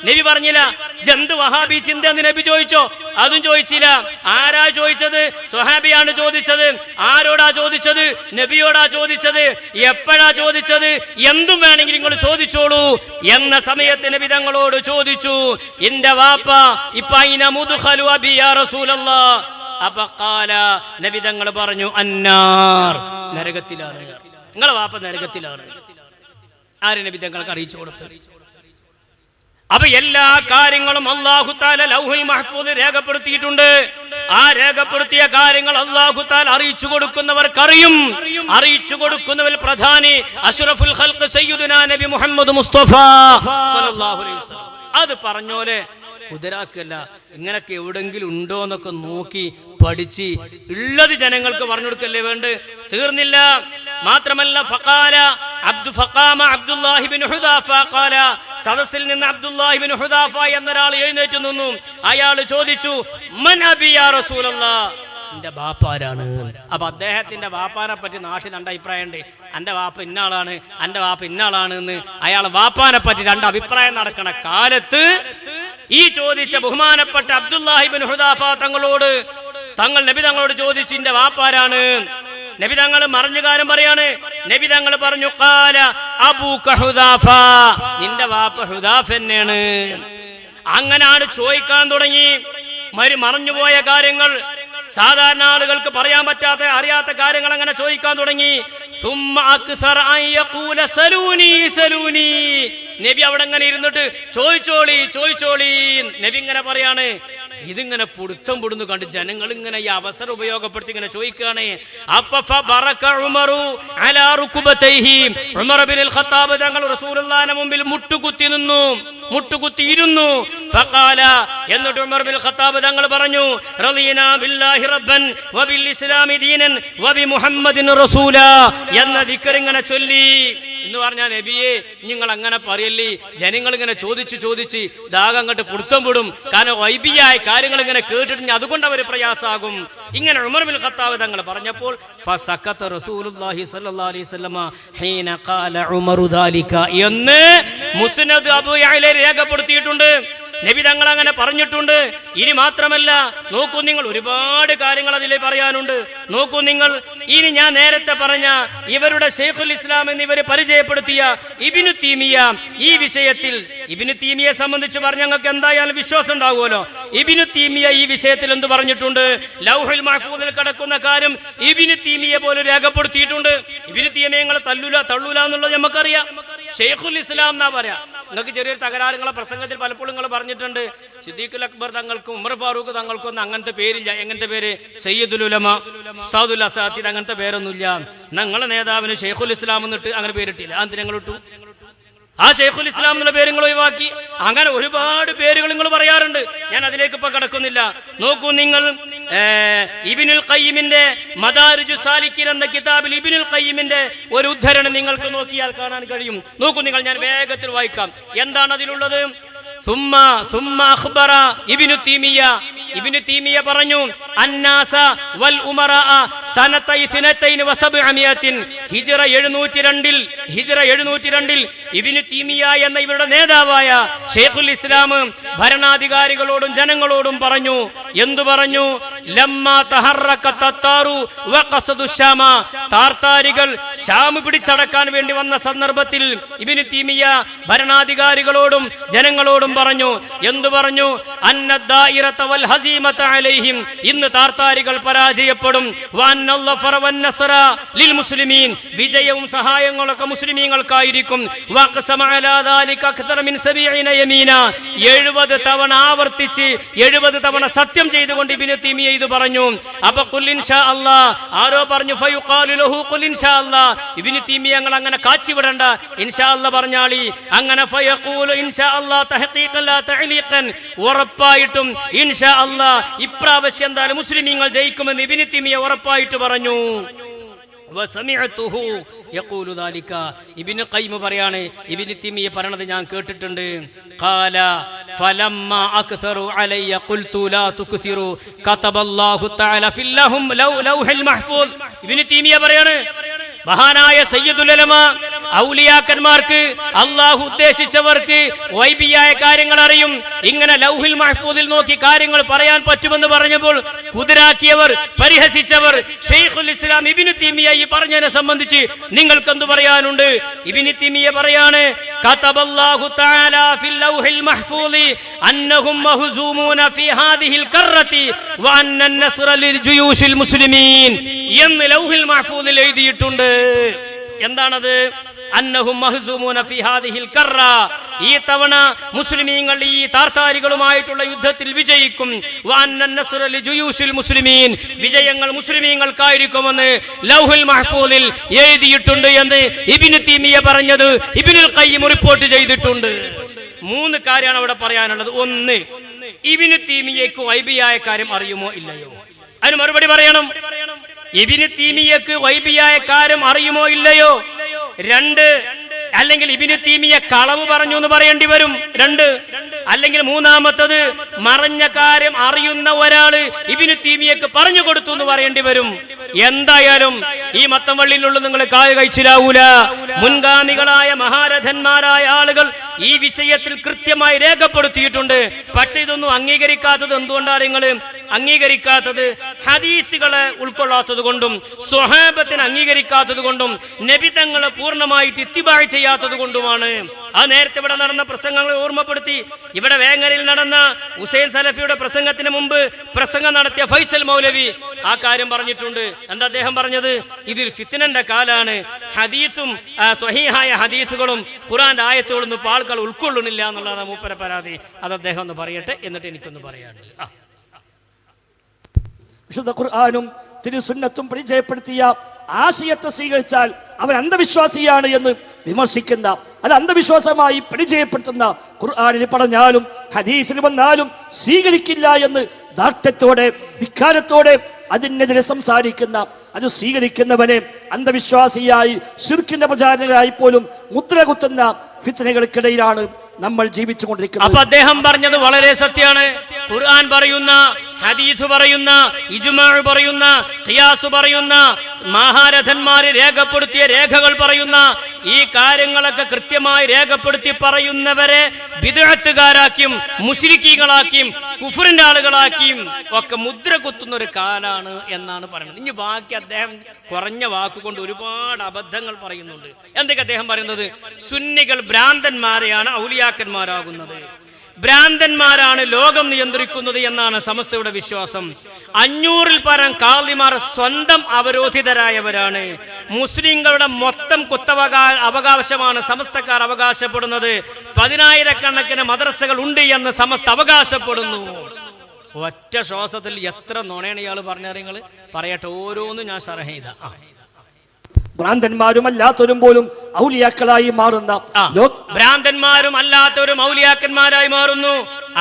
നബി പറഞ്ഞില്ല. ജന്ത് വഹാബി ചിന്തയെന്ന് നബി ചോദിച്ചോ? അതും ചോദിച്ചില്ല. ആരാ ചോദിച്ചത്? സ്വഹാബിയാണ് ചോദിച്ചത്. ആരോടാ ചോദിച്ചത്? നബിയോടാ ചോദിച്ചത്. എപ്പോഴാ ചോദിച്ചത്? എന്തും വേണമെങ്കിൽ നിങ്ങൾ ചോദിച്ചോളൂ എന്ന സമയത്ത് നബി തങ്ങളോട് ചോദിച്ചു, എന്റെ വാപ്പ ഇപ്പൈന മുദ്ഖലു അബി യാ റസൂലല്ലാഹ്. അപ്പൊ ഖാല, നബി തങ്ങൾ പറഞ്ഞു, അന്നാർ, നരകത്തിലാണ്. നിങ്ങളെ വാപ്പ നരകത്തിലാണ്. ആര്? നബി തങ്ങൾക്ക് അറിയിച്ചു കൊടുത്തു. അപ്പൊ എല്ലാ കാര്യങ്ങളും അല്ലാഹു തആല ലൗഹുൽ മഹ്ഫൂദിൽ രേഖപ്പെടുത്തിയിട്ടുണ്ട്. ആ രേഖപ്പെടുത്തിയ കാര്യങ്ങൾ അല്ലാഹു തആല അറിയിച്ചു കൊടുക്കുന്നവർക്കറിയും. അറിയിച്ചു കൊടുക്കുന്നവരിൽ പ്രധാനി അഷ്റഫുൽ ഖൽഖ് സയ്യിദുനാ നബി മുഹമ്മദ് മുസ്തഫ സല്ലല്ലാഹു അലൈഹി വസല്ലം. അത് പറഞ്ഞോലെ കുതിരാക്കല്ല, ഇങ്ങനൊക്കെ എവിടെങ്കിലും ഉണ്ടോ എന്നൊക്കെ നോക്കി പഠിച്ച് ഉള്ളത് ജനങ്ങൾക്ക് പറഞ്ഞു കൊടുക്കല്ലേ വേണ്ട. തീർന്നില്ല. മാത്രമല്ല, ഫഖാമ അബ്ദുല്ലാഹി ബിൻ ഹുദാഫ ഖാല, സദസ്സിൽ നിന്ന് അബ്ദുല്ലാഹി ബിൻ ഹുദാഫ എന്നൊരാൾ എഴുന്നേറ്റ് നിന്നു. അയാൾ ചോദിച്ചു, മൻ അബി യാ റസൂലല്ലാഹ്, എന്റെ ബാപ്പാരാണ്. അപ്പൊ അദ്ദേഹത്തിന്റെ ബാപ്പാനെ പറ്റി നാട്ടിൽ രണ്ട് അഭിപ്രായമുണ്ട്. എന്റെ വാപ്പ ഇന്നാളാണ്, എന്റെ വാപ്പ ഇന്നാളാണ് എന്ന് അയാൾ വാപ്പാനെ പറ്റി രണ്ട് അഭിപ്രായം നടക്കണ കാലത്ത് ഈ ചോദിച്ച ബഹുമാനപ്പെട്ട അബ്ദുല്ലാഹിബ്നു ഹുദാഫ തങ്ങളോട് നബി തങ്ങളോട് ചോദിച്ചു, ഇന്റെ വാപ്പാരാണ്. നബി തങ്ങൾ മറിഞ്ഞ കാര്യം പറയാണ്. നബി തങ്ങൾ പറഞ്ഞു, ഖാല അബൂക ഹുദാഫ, നിന്റെ വാപ്പ ഹുദാഫ തന്നെയാണ്. അങ്ങനാണ് ചോദിക്കാൻ തുടങ്ങി. മറഞ്ഞുപോയ കാര്യങ്ങൾ, സാധാരണ ആളുകൾക്ക് പറയാൻ പറ്റാത്ത അറിയാത്ത കാര്യങ്ങൾ അങ്ങനെ ചോദിക്കാൻ തുടങ്ങി. നബി അവിടെ ഇങ്ങനെ ഇരുന്നിട്ട് ചോദിച്ചോളി. നബി ഇങ്ങനെ പറയാണ്. ഇതിങ്ങനെ പൊടുത്തം പൊടുന്നു കണ്ട് ജനങ്ങൾ ഇങ്ങനെ ഈ അവസരം ഉപയോഗപ്പെടുത്തി ഇങ്ങനെ ചോദിക്കുകയാണ്. ഉമർ ഇബ്നുൽ ഖത്താബ് തങ്ങൾ റസൂലുള്ളാഹിന്റെ മുമ്പിൽ മുട്ടുകുത്തിയിരുന്നു. ഫഖാല, എന്നിട്ട് ഉമർ ഇബ്നുൽ ഖത്താബ് തങ്ങൾ പറഞ്ഞു, റളിനാ ബില്ലാഹി റബ്ബൻ വബിൽ ഇസ്ലാമി ദീനൻ വബി മുഹമ്മദിൻ റസൂലാ എന്ന ദിക്ർ ഇങ്ങനെ ചൊല്ലി എന്ന് പറഞ്ഞാൽ, നബിയെ നിങ്ങൾ അങ്ങനെ പറയല്ലേ, ജനങ്ങൾ ഇങ്ങനെ ചോദിച്ച് ദാഹം അങ്ങോട്ട് പുടുത്തം വിടും. കാരണം വൈബിയായ കാര്യങ്ങൾ ഇങ്ങനെ കേട്ടിട്ട് അതുകൊണ്ട് അവർ പ്രയാസാകും. ഇങ്ങനെ ഉമർ ഇബ്നുൽ ഖത്താബ് തങ്ങൾ പറഞ്ഞപ്പോൾ ഫസക്കത റസൂലുള്ളാഹി സ്വല്ലല്ലാഹു അലൈഹി വസല്ലമ ഹീന ഖാല ഉമറു ദാലിക എന്ന് മുസ്നദ് അബൂ യഅല രേഖപ്പെടുത്തിയിട്ടുണ്ട്. നബി തങ്ങൾ അങ്ങനെ പറഞ്ഞിട്ടുണ്ട്. ഇനി മാത്രമല്ല, നോക്കൂ നിങ്ങൾ, ഒരുപാട് കാര്യങ്ങൾ അതിൽ പറയാനുണ്ട്. നോക്കൂ നിങ്ങൾ, ഇനി ഞാൻ നേരത്തെ പറഞ്ഞ ഇവരുടെ ശൈഖുൽ ഇസ്ലാം എന്നിവരെ പരിചയപ്പെടുത്തിയ ഇബ്നു തീമിയ ഈ വിഷയത്തിൽ, ഇബ്നു തീമിയെ സംബന്ധിച്ച് പറഞ്ഞ ഞങ്ങൾക്ക് എന്തായാലും വിശ്വാസം ഉണ്ടാവുമല്ലോ. ഇബ്നു തീമിയ ഈ വിഷയത്തിൽ എന്ത് പറഞ്ഞിട്ടുണ്ട്? ലൗഹുൽ മഹ്ഫൂദിൽ കിടക്കുന്ന കാര്യം ഇബ്നു തീമിയ പോലെ രേഖപ്പെടുത്തിയിട്ടുണ്ട്. ഇബ്നു തീമിയെ നിങ്ങൾ തള്ളൂല എന്നുള്ളത് നമുക്കറിയാം. ശൈഖുൽ ഇസ്ലാം എന്നാ പറയാ. നിങ്ങൾക്ക് ചെറിയൊരു തകരാറുകളെ പ്രസംഗത്തിൽ പലപ്പോഴും നിങ്ങൾ പറഞ്ഞിട്ടുണ്ട്. സിദ്ദീഖുൽ അക്ബർ തങ്ങൾക്കും ഉമർ ഫാറൂഖ് തങ്ങൾക്കും ഒന്നും അങ്ങനത്തെ പേരില്ല. എങ്ങനത്തെ പേര്? സയ്യിദുൽ ഉലമ, ഉസ്താദുൽ അസാത്തിദ്, അങ്ങനത്തെ പേരൊന്നുമില്ല. ഞങ്ങളെ നേതാവിന് ശൈഖുൽ ഇസ്ലാം എന്നിട്ട് അങ്ങനെ പേരിട്ടില്ല. അതിന് ഞങ്ങൾ ഇട്ടു. ആ ശൈഖുൽ ഇസ്ലാം എന്നുള്ള പേര് നിങ്ങൾ ഒഴിവാക്കി. അങ്ങനെ ഒരുപാട് പേരുകൾ നിങ്ങൾ പറയാറുണ്ട്. ഞാൻ അതിലേക്ക് ഇപ്പൊ കടക്കുന്നില്ല. നോക്കൂ നിങ്ങൾ, ഇബ്നുൽ ഖയ്യിമിന്റെ മദാരിജുസ് സാലിക്കീൻ എന്ന കിതാബിൽ ഇബ്നുൽ ഖയ്യിമിന്റെ ഒരു ഉദ്ധരണം നിങ്ങൾക്ക് നോക്കിയാൽ കാണാൻ കഴിയും. നോക്കൂ നിങ്ങൾ, ഞാൻ വേഗത്തിൽ വായിക്കാം. എന്താണ് അതിലുള്ളത്? ഇബ്നു തീമിയ പറഞ്ഞു, അന്നാസ വൽ ഉമറാ സനതൈ 270 ഹിജ്റ 702 ഇബ്നു തീമിയ എന്ന ഇവരുടെ നേതാവായ ശൈഖുൽ ഇസ്ലാം ഭരണാധികാരികളോടും ജനങ്ങളോടും പറഞ്ഞു. എന്തു പറഞ്ഞു? ലമ്മാ തഹറക തത്താറു വഖസദു ശാമ, താർത്താരികൾ ശാം പിടിച്ചടക്കാൻ വേണ്ടി വന്ന സന്ദർഭത്തിൽ ഇബ്നു തീമിയ ഭരണാധികാരികളോടും ജനങ്ങളോടും പറഞ്ഞു. എന്തു പറഞ്ഞു? അന്നദ്ദായിറത വൽ ഹസീമത അലൈഹിം, ഇന്ന് താർത്താരികൾ പരാജയപ്പെടും. വഅന്നല്ലഫറ വന്നസ്റ ലിൽ മുസ്ലിമീൻ, വിജയവും സഹായങ്ങളൊക്കെ മുസ്ലിമീങ്ങൾക്കായിരിക്കും. വഖസമ അലാ ദാലിക അക്തറ മിൻ 70 യമീന, 70 തവണ ആവർത്തിച്ച് 70 തവണ സത്യം ചെയ്തുകൊണ്ട് ഇബ്നു തീമിയ ഇത് പറഞ്ഞു. അപ്പൊ ഖുൽ ഇൻഷാ അല്ലാഹ്, ആരോ പറഞ്ഞു ഫയുഖാലു ലഹു ഖുൽ ഇൻഷാ അല്ലാഹ്, ഇബ്നു തീമിയ ഞങ്ങൾ അങ്ങനെ കാച്ചി വിടണ്ട, ഇൻഷാ അല്ലാഹ് പറഞ്ഞാളി. അങ്ങനെ ഫയഖൂലു ഇൻഷാ അല്ലാഹ് തഹഖീഖൻ ലാ തഅലീഖൻ, ഉറപ്പായിട്ടും ഇൻഷാ അല്ലാഹ് ഇപ്രാവശ്യം എന്തായാലും മുസ്ലിമീങ്ങൾ ജയിക്കുമെന്ന് ഇബ്നു തീമിയ ഉറപ്പായിട്ട് പറഞ്ഞു. വസമിഅതുഹു യഖൂലു ദാലിക, ഇബ്നു ഖയ്യിം പറയാണ്, ഇബ്നു തീമിയ പറയണത് ഞാൻ കേട്ടിട്ടുണ്ട്. ഖാല ഫലമ്മാ അക്സറു അലയ്യ ഖുൽതു ലാ തുക്സിറു കതബല്ലാഹു തആല ഫിൽ ലൗഹിൽ മഹ്ഫൂദ്. ഇബ്നു തീമിയ പറയാണ്, മഹാനായ സയ്യിദുൽ ഉലമ ഔലിയാക്കന്മാർക്ക്, അള്ളാഹു ഉദ്ദേശിച്ചവർക്ക് വൈബിയായ കാര്യങ്ങൾ അറിയും. ഇങ്ങനെ ലൗഹിൽ മഹ്ഫൂദിൽ നോക്കി കാര്യങ്ങൾ പറയാൻ പറ്റുമെന്ന് പറഞ്ഞപ്പോൾ കുതിരാക്കിയവർ, പരിഹസിച്ചവർ ശൈഖുൽ ഇസ്ലാം ഇബ്നു തീമിയ ഈ പറഞ്ഞതിനെ സംബന്ധിച്ച് നിങ്ങൾക്ക് എന്തു പറയാനുണ്ട്? ഇബ്നു തീമിയ പറയാണ്, കതബല്ലാഹു തആല ഫിൽ ലൗഹിൽ മഹ്ഫൂദി അന്നഹും മഹ്സൂമൂന ഫീ ഹാദിഹിൽ ഖറത്തി വഅന്ന അൻ-നസ്റ ലിൽ ജുയൂശിൽ മുസ്ലിമീൻ എന്ന് ലൗഹിൽ മഹ്ഫൂദിൽ എഴുതിയിട്ടുണ്ട്. എന്താണത്? അന്നഹും മഹ്സൂമൂന ഫീ ഹാദിഹിൽ ഖറ, ഈ തവണ മുസ്ലിമീങ്ങൾ ഈ താർത്താരികളുമായിട്ടുള്ള യുദ്ധത്തിൽ വിജയിക്കും. വഅന്ന അൻ-നസ്റ ലിജുയൂശിൽ മുസ്ലിമീൻ, വിജയങ്ങൾ മുസ്ലിമീങ്ങൾക്കായിരിക്കുമെന്ന് ലൗഹുൽ മഹ്ഫൂദിൽ എഴുതിയിട്ടുണ്ട് എന്ന് ഇബ്നു തീമിയ പറഞ്ഞത് ഇബ്നുൽ ഖയ്യിം റിപ്പോർട്ട് ചെയ്തിട്ടുണ്ട്. 3 കാര്യമാണ് അവിടെ പറയാനുള്ളത്. ഒന്ന്, ഇബ്നു തീമിയക്ക് വൈബിയായ കാര്യം അറിയുമോ ഇല്ലയോ? അതിന് മറുപടി പറയണം. ഇബ്നു തീമിയക്ക് വൈബിയായ കാര്യം അറിയുമോ ഇല്ലയോ? 2, അല്ലെങ്കിൽ ഇബ്നു തീമിയ കളവ് പറഞ്ഞു എന്ന് പറയേണ്ടി വരും. 2. അല്ലെങ്കിൽ മൂന്നാമത്തത് മറഞ്ഞ കാര്യം അറിയുന്ന ഒരാള് ഇബ്നു തീമിയക്ക് പറഞ്ഞു കൊടുത്തു എന്ന് പറയേണ്ടി വരും. എന്തായാലും ഈ മത്തംവള്ളിയിലുള്ള നിങ്ങൾ കായ കഴിച്ചിലാവൂല. മുൻഗാമികളായ മഹാരഥന്മാരായ ആളുകൾ ഈ വിഷയത്തിൽ കൃത്യമായി രേഖപ്പെടുത്തിയിട്ടുണ്ട്. പക്ഷെ ഇതൊന്നും അംഗീകരിക്കാത്തത് എന്തുകൊണ്ടാണ്? നിങ്ങൾ അംഗീകരിക്കാത്തത് ഹദീസുകളെ ഉൾക്കൊള്ളാത്തത് കൊണ്ടും സ്വഹാബത്തിനെ അംഗീകരിക്കാത്തത് കൊണ്ടും നബി തങ്ങളെ പൂർണ്ണമായിട്ട് ഇത്തിബാ ചെയ്യാത്തത് കൊണ്ടുമാണ്. അത് നേരത്തെ ഇവിടെ നടന്ന പ്രസംഗങ്ങളെ ഓർമ്മപ്പെടുത്തി. ഇവിടെ വേങ്ങരയിൽ നടന്ന ഹുസൈൻ സലഫിയുടെ പ്രസംഗത്തിന് മുമ്പ് പ്രസംഗം നടത്തിയ ഫൈസൽ മൗലവി ആ കാര്യം പറഞ്ഞിട്ടുണ്ട്. എന്താ അദ്ദേഹം പറഞ്ഞത്? ഇതിൽ ഫിത്നന്റെ കാലാണ്. ഹദീസും സ്വഹീഹായ ഹദീസുകളും ഖുർആന്റെ ആയത്തുകളൊന്നും ആൾക്കാർ ഉൾക്കൊള്ളുന്നില്ല എന്നുള്ളതാണ് മൂപ്പര പരാതി. അത് അദ്ദേഹം ഒന്ന് പറയട്ടെ, എന്നിട്ട് എനിക്കൊന്ന് പറയാനുണ്ട്. വിശുദ്ധ ഖുർആനും തിരുസുന്നത്തും പരിചയപ്പെടുത്തിയ ആശയത്തെ സ്വീകരിച്ചാൽ അവൻ അന്ധവിശ്വാസിയാണ് എന്ന് വിമർശിക്കുന്ന, അത് അന്ധവിശ്വാസമായി പരിചയപ്പെടുത്തുന്ന ഖുർആനിൽ പറഞ്ഞാലും ഹദീസിൽ വന്നാലും സ്വീകരിക്കില്ല എന്ന് ദാർഢ്യത്തോടെ ധിക്കാരത്തോടെ അതിനെതിരെ സംസാരിക്കുന്ന, അത് സ്വീകരിക്കുന്നവനെ അന്ധവിശ്വാസിയായി ശിർക്കിന്റെ പ്രചാരകരായി പോലും മുദ്ര കുത്തുന്ന ഫിത്നകൾക്കിടയിലാണ് നമ്മൾ ജീവിച്ചുകൊണ്ടിരിക്കുന്നത്. അപ്പൊ അദ്ദേഹം പറഞ്ഞത് വളരെ സത്യമാണ്. ഖുർആൻ പറയുന്ന, ഹദീസ് പറയുന്ന, ഇജ്മാ പറയുന്ന, ഖിയാസ് പറയുന്ന, മഹാരഥന്മാര് രേഖപ്പെടുത്തിയ രേഖകൾ പറയുന്ന ഈ കാര്യങ്ങളൊക്കെ കൃത്യമായി രേഖപ്പെടുത്തി പറയുന്നവരെ ബിദ്അത്തുകാരാക്കിയും മുശ്രിക്കീകളാക്കിയും കുഫറിന്റെ ആളുകളാക്കിയും ഒക്കെ മുദ്ര കുത്തുന്ന ഒരു കാലാണ് എന്നാണ് പറയുന്നത്. ഇനി ബാക്കി അദ്ദേഹം കുറഞ്ഞ വാക്കുകൊണ്ട് ഒരുപാട് അബദ്ധങ്ങൾ പറയുന്നുണ്ട്. എന്തൊക്കെ അദ്ദേഹം പറയുന്നത്? സുന്നികൾ ഭ്രാന്തന്മാരെയാണ് ഔലിയാക്കന്മാരാകുന്നത്, ഭ്രാന്തന്മാരാണ് ലോകം നിയന്ത്രിക്കുന്നത് എന്നാണ് സമസ്തയുടെ വിശ്വാസം. 500-ൽ പരം കാളിമാർ സ്വന്തം അവരോധിതരായവരാണ്. മുസ്ലിങ്ങളുടെ മൊത്തം അവകാശമാണ് സമസ്തക്കാർ അവകാശപ്പെടുന്നത്. 10,000-കണക്കിന് മദ്രസകൾ ഉണ്ട് എന്ന് സമസ്ത അവകാശപ്പെടുന്നു. ഒറ്റ ശ്വാസത്തിൽ എത്ര നുണയാണ് ഇയാൾ പറഞ്ഞറിയങ്ങൾ പറയട്ടെ, ഓരോന്നും ഞാൻ ശറഹ് ചെയ്ത. ഭ്രാന്തന്മാരും അല്ലാത്തവരും പോലും ഔലിയാക്കളായി മാറുന്ന, ഭ്രാന്തന്മാരും അല്ലാത്തവരും ഔലിയാക്കന്മാരായി മാറുന്നു.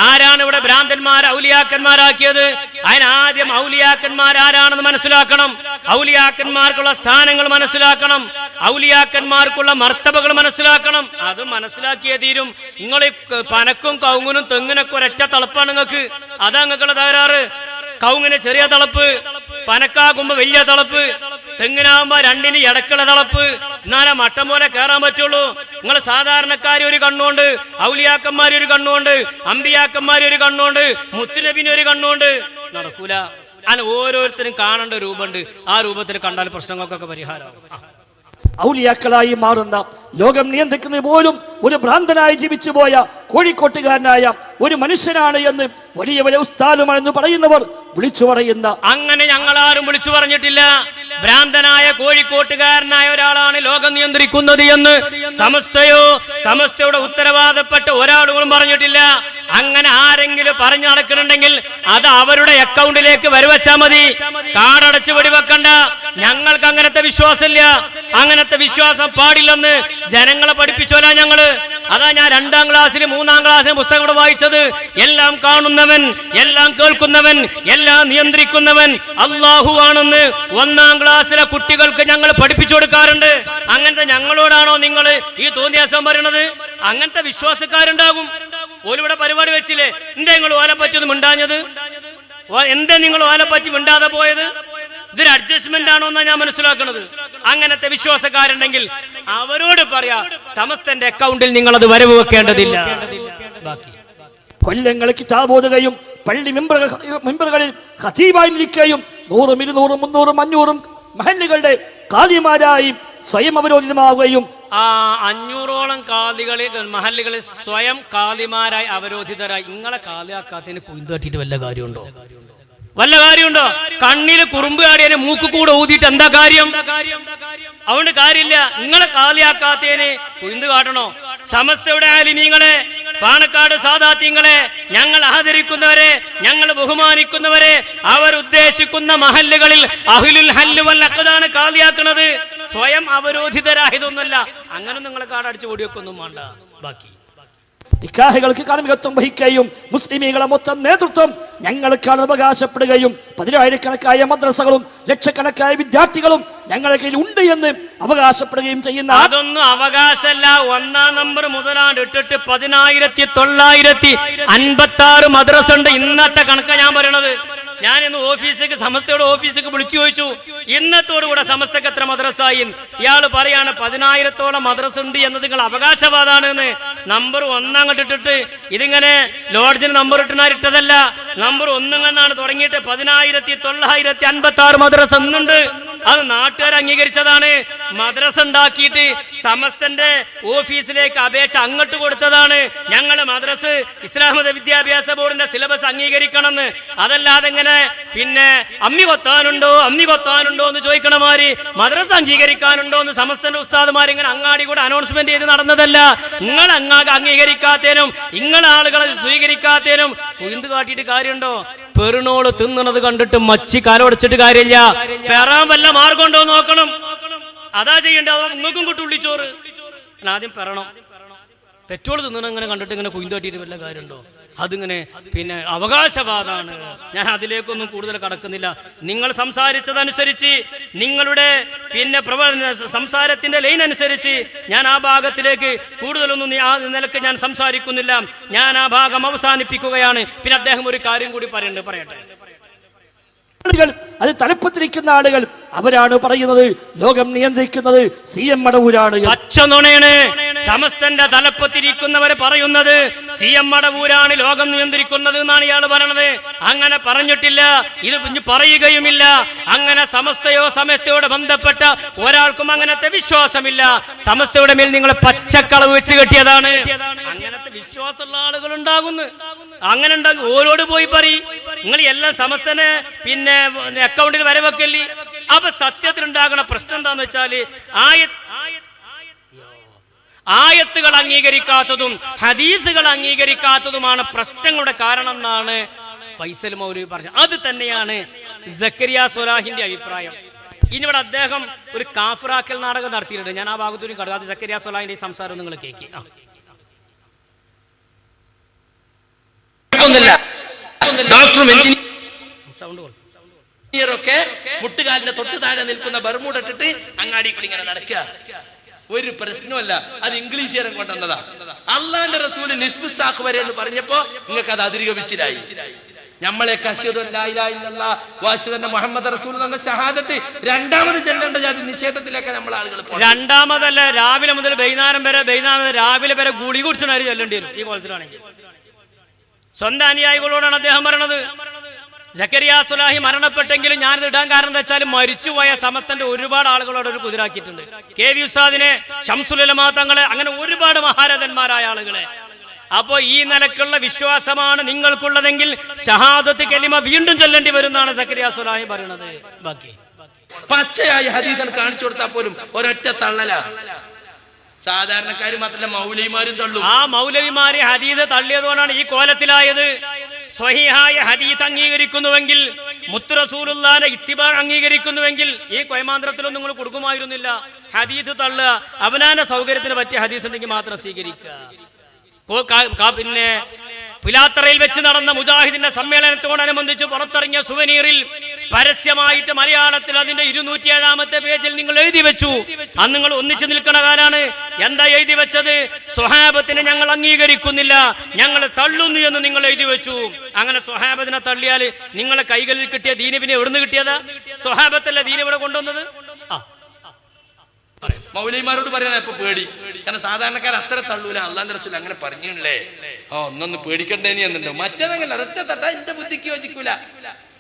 ആരാണ് ഇവിടെ ഭ്രാന്തന്മാരെ ഔലിയാക്കന്മാരാക്കിയത്? അതിനാദ്യം ഔലിയാക്കന്മാർ ആരാണെന്ന് മനസ്സിലാക്കണം. ഔലിയാക്കന്മാർക്കുള്ള സ്ഥാനങ്ങൾ മനസ്സിലാക്കണം. ഔലിയാക്കന്മാർക്കുള്ള മർത്തബകൾ മനസ്സിലാക്കണം. അത് മനസ്സിലാക്കിയേ തീരും. നിങ്ങൾ പനക്കും കവുങ്ങിനും തെങ്ങിനൊക്കെ ഒരൊറ്റ തളപ്പാണ് നിങ്ങൾക്ക്. അതാ നിങ്ങൾക്കുള്ള തകരാറ്. കവുങ്ങിന് ചെറിയ തളപ്പ്, പനക്കാകുമ്പോ വലിയ തളപ്പ്, തെങ്ങിനാകുമ്പോ രണ്ടിന് ഇടക്കുള്ള തളപ്പ്. എന്നാലേ മട്ടം പോലെ കയറാൻ പറ്റുള്ളൂ. നിങ്ങൾ സാധാരണക്കാരി ഒരു കണ്ണുകൊണ്ട്, ഔലിയാക്കന്മാര് ഒരു കണ്ണുകൊണ്ട്, അമ്പിയാക്കന്മാര് ഒരു കണ്ണുകൊണ്ട്, മുത്തുനബിന് ഒരു കണ്ണുകൊണ്ട് നടക്കൂല. അങ്ങനെ ഓരോരുത്തരും കാണേണ്ട രൂപമുണ്ട്. ആ രൂപത്തിൽ കണ്ടാൽ പ്രശ്നങ്ങൾക്കൊക്കെ പരിഹാരമാകും. ഔലിയാക്കളായി മാറുന്ന, ലോകം നിയന്ത്രിക്കുന്നത് പോലും ഒരു ഭ്രാന്തനായി ജീവിച്ചു പോയ കോഴിക്കോട്ടുകാരനായ ഒരു മനുഷ്യനാണ് എന്ന് വലിയ വലിയ ഉസ്താദുമാണെന്ന് പറയുന്നവർ വിളിച്ചു പറയുന്ന, അങ്ങനെ ഞങ്ങളാരും വിളിച്ചു പറഞ്ഞിട്ടില്ല. ഭ്രാന്തനായ കോഴിക്കോട്ടുകാരനായ ഒരാളാണ് ലോകം നിയന്ത്രിക്കുന്നത് എന്ന് സമസ്തയോ സമസ്തയുടെ ഉത്തരവാദപ്പെട്ട ഒരാളുകളും പറഞ്ഞിട്ടില്ല. അങ്ങനെ ആരെങ്കിലും പറഞ്ഞു നടക്കുന്നുണ്ടെങ്കിൽ അത് അവരുടെ അക്കൗണ്ടിലേക്ക് വരുവച്ചാൽ മതി. കാടടച്ച് വെടിവെക്കണ്ട. ഞങ്ങൾക്ക് അങ്ങനത്തെ വിശ്വാസമില്ല. അങ്ങനത്തെ വിശ്വാസം പാടില്ലെന്ന് ജനങ്ങളെ പഠിപ്പിച്ചോല ഞങ്ങള്. അതാ ഞാൻ 2ാം ക്ലാസ്സിലും 3ാം ക്ലാസ്സിലും പുസ്തകങ്ങൾ വായിച്ചത്. എല്ലാം കാണുന്നവൻ, എല്ലാം കേൾക്കുന്നവൻ, എല്ലാം നിയന്ത്രിക്കുന്നവൻ അല്ലാഹു ആണെന്ന് 1ാം ക്ലാസ്സിലെ കുട്ടികൾക്ക് ഞങ്ങൾ പഠിപ്പിച്ചു കൊടുക്കാറുണ്ട്. അങ്ങനത്തെ ഞങ്ങളോടാണോ നിങ്ങൾ ഈ തോന്നിയാസം പറയുന്നത്? അങ്ങനത്തെ വിശ്വാസക്കാരുണ്ടാകും. ഓലിവിടെ പരിപാടി വെച്ചില്ലേ, എന്താ നിങ്ങൾ ഓലപ്പറ്റി ഒന്നും മിണ്ടാഞ്ഞത്? എന്താ നിങ്ങൾ ഓലപ്പറ്റി മിണ്ടാതെ പോയത്? ഇതൊരു അഡ്ജസ്റ്റ്മെന്റ് ആണോ എന്നാ ഞാൻ മനസ്സിലാക്കുന്നത്. അങ്ങനത്തെ വിശ്വാസക്കാരുണ്ടെങ്കിൽ അവരോട് പറയാ, സമസ്തന്റെ അക്കൗണ്ടിൽ നിങ്ങൾ അത് വരവ് വെക്കേണ്ടതില്ല. ബാക്കി കൊല്ലങ്ങൾ കിതാബോധകയും പള്ളി മെമ്പറുകളിൽ ഖതീബായി നിൽക്കുകയും 100, 200, 300, 500 മഹല്ലുകളുടെ കാദിമാരായി സ്വയം അവരോധിതമാവുകയും 500ഓളം കാദികളിൽ മഹല്ലുകളിൽ സ്വയം കാദിമാരായി അവരോധിതരായി. നിങ്ങളെ കാദിയാക്കാത്തതിന് കുയിന്ത് തട്ടിയിട്ട് വല്ല കാര്യമുണ്ടോ? വല്ല കാര്യമുണ്ടോ? കണ്ണില് കുറുമ്പ് കാടിയതിന് മൂക്ക് കൂടെ ഊതിയിട്ട് എന്താ കാര്യം? അതുകൊണ്ട് കാര്യമില്ല. നിങ്ങളെ കാലിയാക്കാത്തതിന് കുയിന്ത് കാട്ടണോ? സമസ്തയുടെ ആലിമീങ്ങളെ, പാണക്കാട് സാദാത്യങ്ങളെ, ഞങ്ങൾ ആദരിക്കുന്നവരെ, ഞങ്ങൾ ബഹുമാനിക്കുന്നവരെ, അവരുദ്ദേശിക്കുന്ന മഹല്ലുകളിൽ അഹ്ലുൽ ഹല്ല് വൽ അഖ്ദാണ് കാലിയാക്കുന്നത്. സ്വയം അവരോധിതരായതൊന്നുമല്ല. അങ്ങനെ നിങ്ങളെ കാടടിച്ച് ഓടിയൊക്കൊന്നും വേണ്ട. ബാക്കി നിക്കാഹുകൾക്ക് കാർമ്മികത്വം വഹിക്കുകയും മുസ്ലിമീങ്ങളെ മൊത്തം നേതൃത്വം ഞങ്ങൾക്കാണ് അവകാശപ്പെടുകയും 10,000-കണക്കായ മദ്രസകളും ലക്ഷക്കണക്കായ വിദ്യാർത്ഥികളും ഞങ്ങളുടെ കയ്യിൽ ഉണ്ട് എന്ന് അവകാശപ്പെടുകയും ചെയ്യുന്ന അതൊന്നും അവകാശമല്ല. 1-ാം നമ്പർ മുതലാണ്ട് ഇട്ടിട്ട് 10,956 മദ്രസ ഉണ്ട്. ഇന്നത്തെ കണക്കാണ് ഞാൻ പറയണത്. ഞാൻ ഇന്ന് ഓഫീസിലേക്ക് സമസ്തയുടെ ഓഫീസിലേക്ക് വിളിച്ചു ചോദിച്ചു, ഇന്നത്തോടുകൂടെ സമസ്തക്ക് എത്ര മദ്രസായി? ഇയാൾ പറയാണ് 10,000-ഓളം മദ്രസ ഉണ്ട് എന്ന് നിങ്ങൾ അവകാശവാദാണ് എന്ന്. നമ്പർ 1 അങ്ങോട്ട് ഇട്ടിട്ട് ഇതിങ്ങനെ ലോഡ്ജിന് നമ്പർ ഇട്ടതല്ല, നമ്പർ 1 തുടങ്ങിയിട്ട് 10,956 മദ്രസ ഇന്നുണ്ട്. അത് നാട്ടുകാർ അംഗീകരിച്ചതാണ്. മദ്രസ ഉണ്ടാക്കിയിട്ട് സമസ്തന്റെ ഓഫീസിലേക്ക് അപേക്ഷ അങ്ങോട്ട് കൊടുത്തതാണ്. ഞങ്ങൾ മദ്രസ ഇസ്ലാം മത വിദ്യാഭ്യാസ ബോർഡിന്റെ സിലബസ് അംഗീകരിക്കണമെന്ന്. അതല്ലാതെ പിന്നെ അമ്മി കൊത്താനുണ്ടോ എന്ന് ചോദിക്കണമാര് മദ്രസ അംഗീകരിക്കാനുണ്ടോ എന്ന് സമസ്തന്റെ ഉസ്താദുമാർ ഇങ്ങനെ അങ്ങാടി കൂടെ അനൗൺസ്മെന്റ് ചെയ്ത് നടന്നതല്ല. നിങ്ങൾ അംഗീകരിക്കാത്തേനും നിങ്ങളെ ആളുകളെ സ്വീകരിക്കാത്തേനും എന്ത് കാട്ടിയിട്ട് കാര്യമുണ്ടോ? പെരുണോള് തിന്നണത് കണ്ടിട്ട് മച്ചി കാലോടിച്ചിട്ട് കാര്യമില്ല. പെറാൻ വല്ല മാർഗം ഉണ്ടോ നോക്കണം. അതാ ചെയ്യണ്ടേ. അതോ നിങ്ങൾക്കും കിട്ടും ഉള്ളിച്ചോറ്. ആദ്യം പെറണം. പെട്രോൾ തിന്നണം ഇങ്ങനെ കണ്ടിട്ട് ഇങ്ങനെ കുയിന്ത് കാട്ടിയിട്ട് വല്ല കാര്യമുണ്ടോ? അതിങ്ങനെ പിന്നെ അവകാശവാദമാണ്. ഞാൻ അതിലേക്കൊന്നും കൂടുതൽ കടക്കുന്നില്ല. നിങ്ങൾ സംസാരിച്ചതനുസരിച്ച് നിങ്ങളുടെ പിന്നെ സംസാരത്തിന്റെ ലൈൻ അനുസരിച്ച് ഞാൻ ആ ഭാഗത്തിലേക്ക് കൂടുതലൊന്നും ആ നിലക്ക് ഞാൻ സംസാരിക്കുന്നില്ല. ഞാൻ ആ ഭാഗം അവസാനിപ്പിക്കുകയാണ്. പിന്നെ അദ്ദേഹം ഒരു കാര്യം കൂടി പറയട്ടെ. അത് തലപ്പത്തിരിക്കുന്ന ആളുകൾ അവരാണ് പറയുന്നത് ലോകം നിയന്ത്രിക്കുന്നത് CM മടവൂരാണ്. അച്ഛനുണയാണ്. സമസ്തന്റെ തലപ്പത്തിരിക്കുന്നവര് പറയുന്നത് CM മടവൂരാണ് ലോകം നിയന്ത്രിക്കുന്നത് എന്നാണ് ഇയാൾ പറയണത്. അങ്ങനെ പറഞ്ഞിട്ടില്ല, ഇത് പറയുകയുമില്ല. അങ്ങനെ സമസ്തയോട് ബന്ധപ്പെട്ട ഒരാൾക്കും അങ്ങനത്തെ വിശ്വാസമില്ല. സമസ്തയുടെ മേൽ നിങ്ങൾ പച്ചക്കളവ് വെച്ച് കെട്ടിയതാണ്. അങ്ങനത്തെ വിശ്വാസമുള്ള ആളുകൾ ഉണ്ടാകുന്നു. അങ്ങനെ ഉണ്ടാകും. ഓരോട് പോയി പറയും നിങ്ങൾ എല്ലാം സമസ്തനെ പിന്നെ അക്കൗണ്ടിൽ വരവെക്കല്ലേ. അപ്പൊ സത്യത്തിലുണ്ടാകുന്ന പ്രശ്നം എന്താന്ന് വെച്ചാല് ആയത്തുകൾ അംഗീകരിക്കാത്തതും ഹദീസുകൾ അംഗീകരിക്കാത്തതുമാണ് പ്രശ്നങ്ങളുടെ കാരണം എന്നാണ് ഫൈസൽ മൗലവി പറഞ്ഞത്. അത് തന്നെയാണ് സക്കരിയ സ്വലാഹിന്റെ അഭിപ്രായം. ഇനിവിടെ അദ്ദേഹം ഒരു കാഫിറാക്കൽ നാടകം നടത്തിയിട്ടുണ്ട്. ഞാൻ ആ ഭാഗത്തുനിന്ന് കടക്കാതെ സക്കരിയ സ്വലാഹിന്റെ സംസാരം നിങ്ങൾ കേൾക്കി. ഒക്കെ മുട്ടുകാലിന്റെ തൊട്ട് താഴെ നിൽക്കുന്ന ബർമൂട ഇട്ടിട്ട് അങ്ങാടി കൂടി ഇങ്ങനെ നടക്കുക. ഒരു പ്രശ്നമല്ല, അത് ഇംഗ്ലീഷുകാരൻ കൊണ്ടുവന്നതാ. അള്ളാന്റെ റസൂല് നിസ്ബുസാഖ് വരെ എന്ന് പറഞ്ഞപ്പോ നിങ്ങൾക്ക് അത് അതിരികവിച്ചിലായി. നമ്മളെയൊക്കെ അശ്ഹദു അല്ലാ ഇലാഹ ഇല്ലല്ലാഹ് വ അശ്ഹദു അന്ന മുഹമ്മദ് റസൂൽ എന്ന ഷഹാദത്ത് രണ്ടാമത് ചെല്ലേണ്ട ജാതി നിഷേധത്തിലേക്ക് നമ്മളെ ആളുകൾ പോകും. രണ്ടാമതല്ല, രാവിലെ മുതൽ വൈകുന്നേരം രാവിലെ വരെ ഗുളി കുടിച്ചാണ് ചെല്ലേണ്ടി വരും. ഈ കോലത്തിലാണെങ്കിൽ സ്വന്തം അനുയായികളോടാണ് അദ്ദേഹം പറയണത്. സക്കരിയ സ്വലാഹി മരണപ്പെട്ടെങ്കിലും ഞാനിത് ഇടാൻ കാരണം എന്താ വെച്ചാൽ മരിച്ചുപോയ സമസ്തന്റെ ഒരുപാട് ആളുകളോട് ഒരു കുതിരാക്കിയിട്ടുണ്ട്. KV ഉസ്താദിനെ, ശംസുൽ ഉലമാ തങ്ങളെ, അങ്ങനെ ഒരുപാട് മഹാരഥന്മാരായ ആളുകളെ. അപ്പോ ഈ നിലക്കുള്ള വിശ്വാസമാണ് നിങ്ങൾക്കുള്ളതെങ്കിൽ ഷഹാദത്ത് കലിമ വീണ്ടും ചൊല്ലേണ്ടി വരുന്നതാണ് സക്കരിയ സ്വലാഹി പറയുന്നത്. ബാക്കി പച്ചയായ ഹദീസ് കാണിച്ചു കൊടുത്താൽ പോലും ഒരൊറ്റ തള്ളല. സാധാരണക്കാര് മാത്രമല്ല മൗലവിമാരും തള്ളും. ആ മൗലവിമാരെ ഹദീസ് തള്ളിയതുകൊണ്ടാണ് ഈ കോലത്തിലായത്. സ്വഹീഹായ ഹദീസ് അംഗീകരിക്കുന്നുവെങ്കിൽ, മുത്ത് റസൂലുള്ളാഹിന്റെ ഇത്തിബാ അംഗീകരിക്കുന്നുവെങ്കിൽ ഈ കൊയമാന്ത്രത്തിലൊന്നും നിങ്ങൾ കൊടുക്കുമായിരുന്നില്ല. ഹദീസ് തള്ളുക, അവനാന്റെ സൗകര്യത്തിന് പറ്റിയ ഹദീസ് ഉണ്ടെങ്കിൽ മാത്രം സ്വീകരിക്കുക. പിന്നെ പിലാത്തറയിൽ വെച്ച് നടന്ന മുജാഹിദിന്റെ സമ്മേളനത്തോടനുബന്ധിച്ച് പുറത്തിറങ്ങിയ സുവനീറിൽ പരസ്യമായിട്ട് മലയാളത്തിൽ അതിന്റെ 207-ാമത്തെ പേജിൽ നിങ്ങൾ എഴുതി വെച്ചു. അന്ന് നിങ്ങൾ ഒന്നിച്ചു നിൽക്കുന്ന കാലാണ്. എന്താ എഴുതി വെച്ചത്? സ്വഹാബത്തിനെ ഞങ്ങൾ അംഗീകരിക്കുന്നില്ല, ഞങ്ങൾ തള്ളുന്നു എന്ന് നിങ്ങൾ എഴുതി വെച്ചു. അങ്ങനെ സ്വഹാബത്തിനെ തള്ളിയാൽ നിങ്ങളെ കൈകളിൽ കിട്ടിയ ദീന് പിന്നെ എവിടുന്ന് കിട്ടിയതാ? സ്വഹാബത്തല്ല ദീന് ഇവിടെ കൊണ്ടുവന്നത്. മൗലവിമാരോട് പറയാനാ ഇപ്പൊ പേടി. കാരണം സാധാരണക്കാർ അത്ര തള്ളൂല. അള്ളാന്റെ റസൂൽ അങ്ങനെ പറഞ്ഞില്ലേ, ഒന്നൊന്ന് പേടിക്കണ്ടേനി എന്നുണ്ടോ? മറ്റേതെങ്കിലും ഒരൊറ്റ തട്ടാ എന്റെ ബുദ്ധിക്ക് യോജിക്കൂല.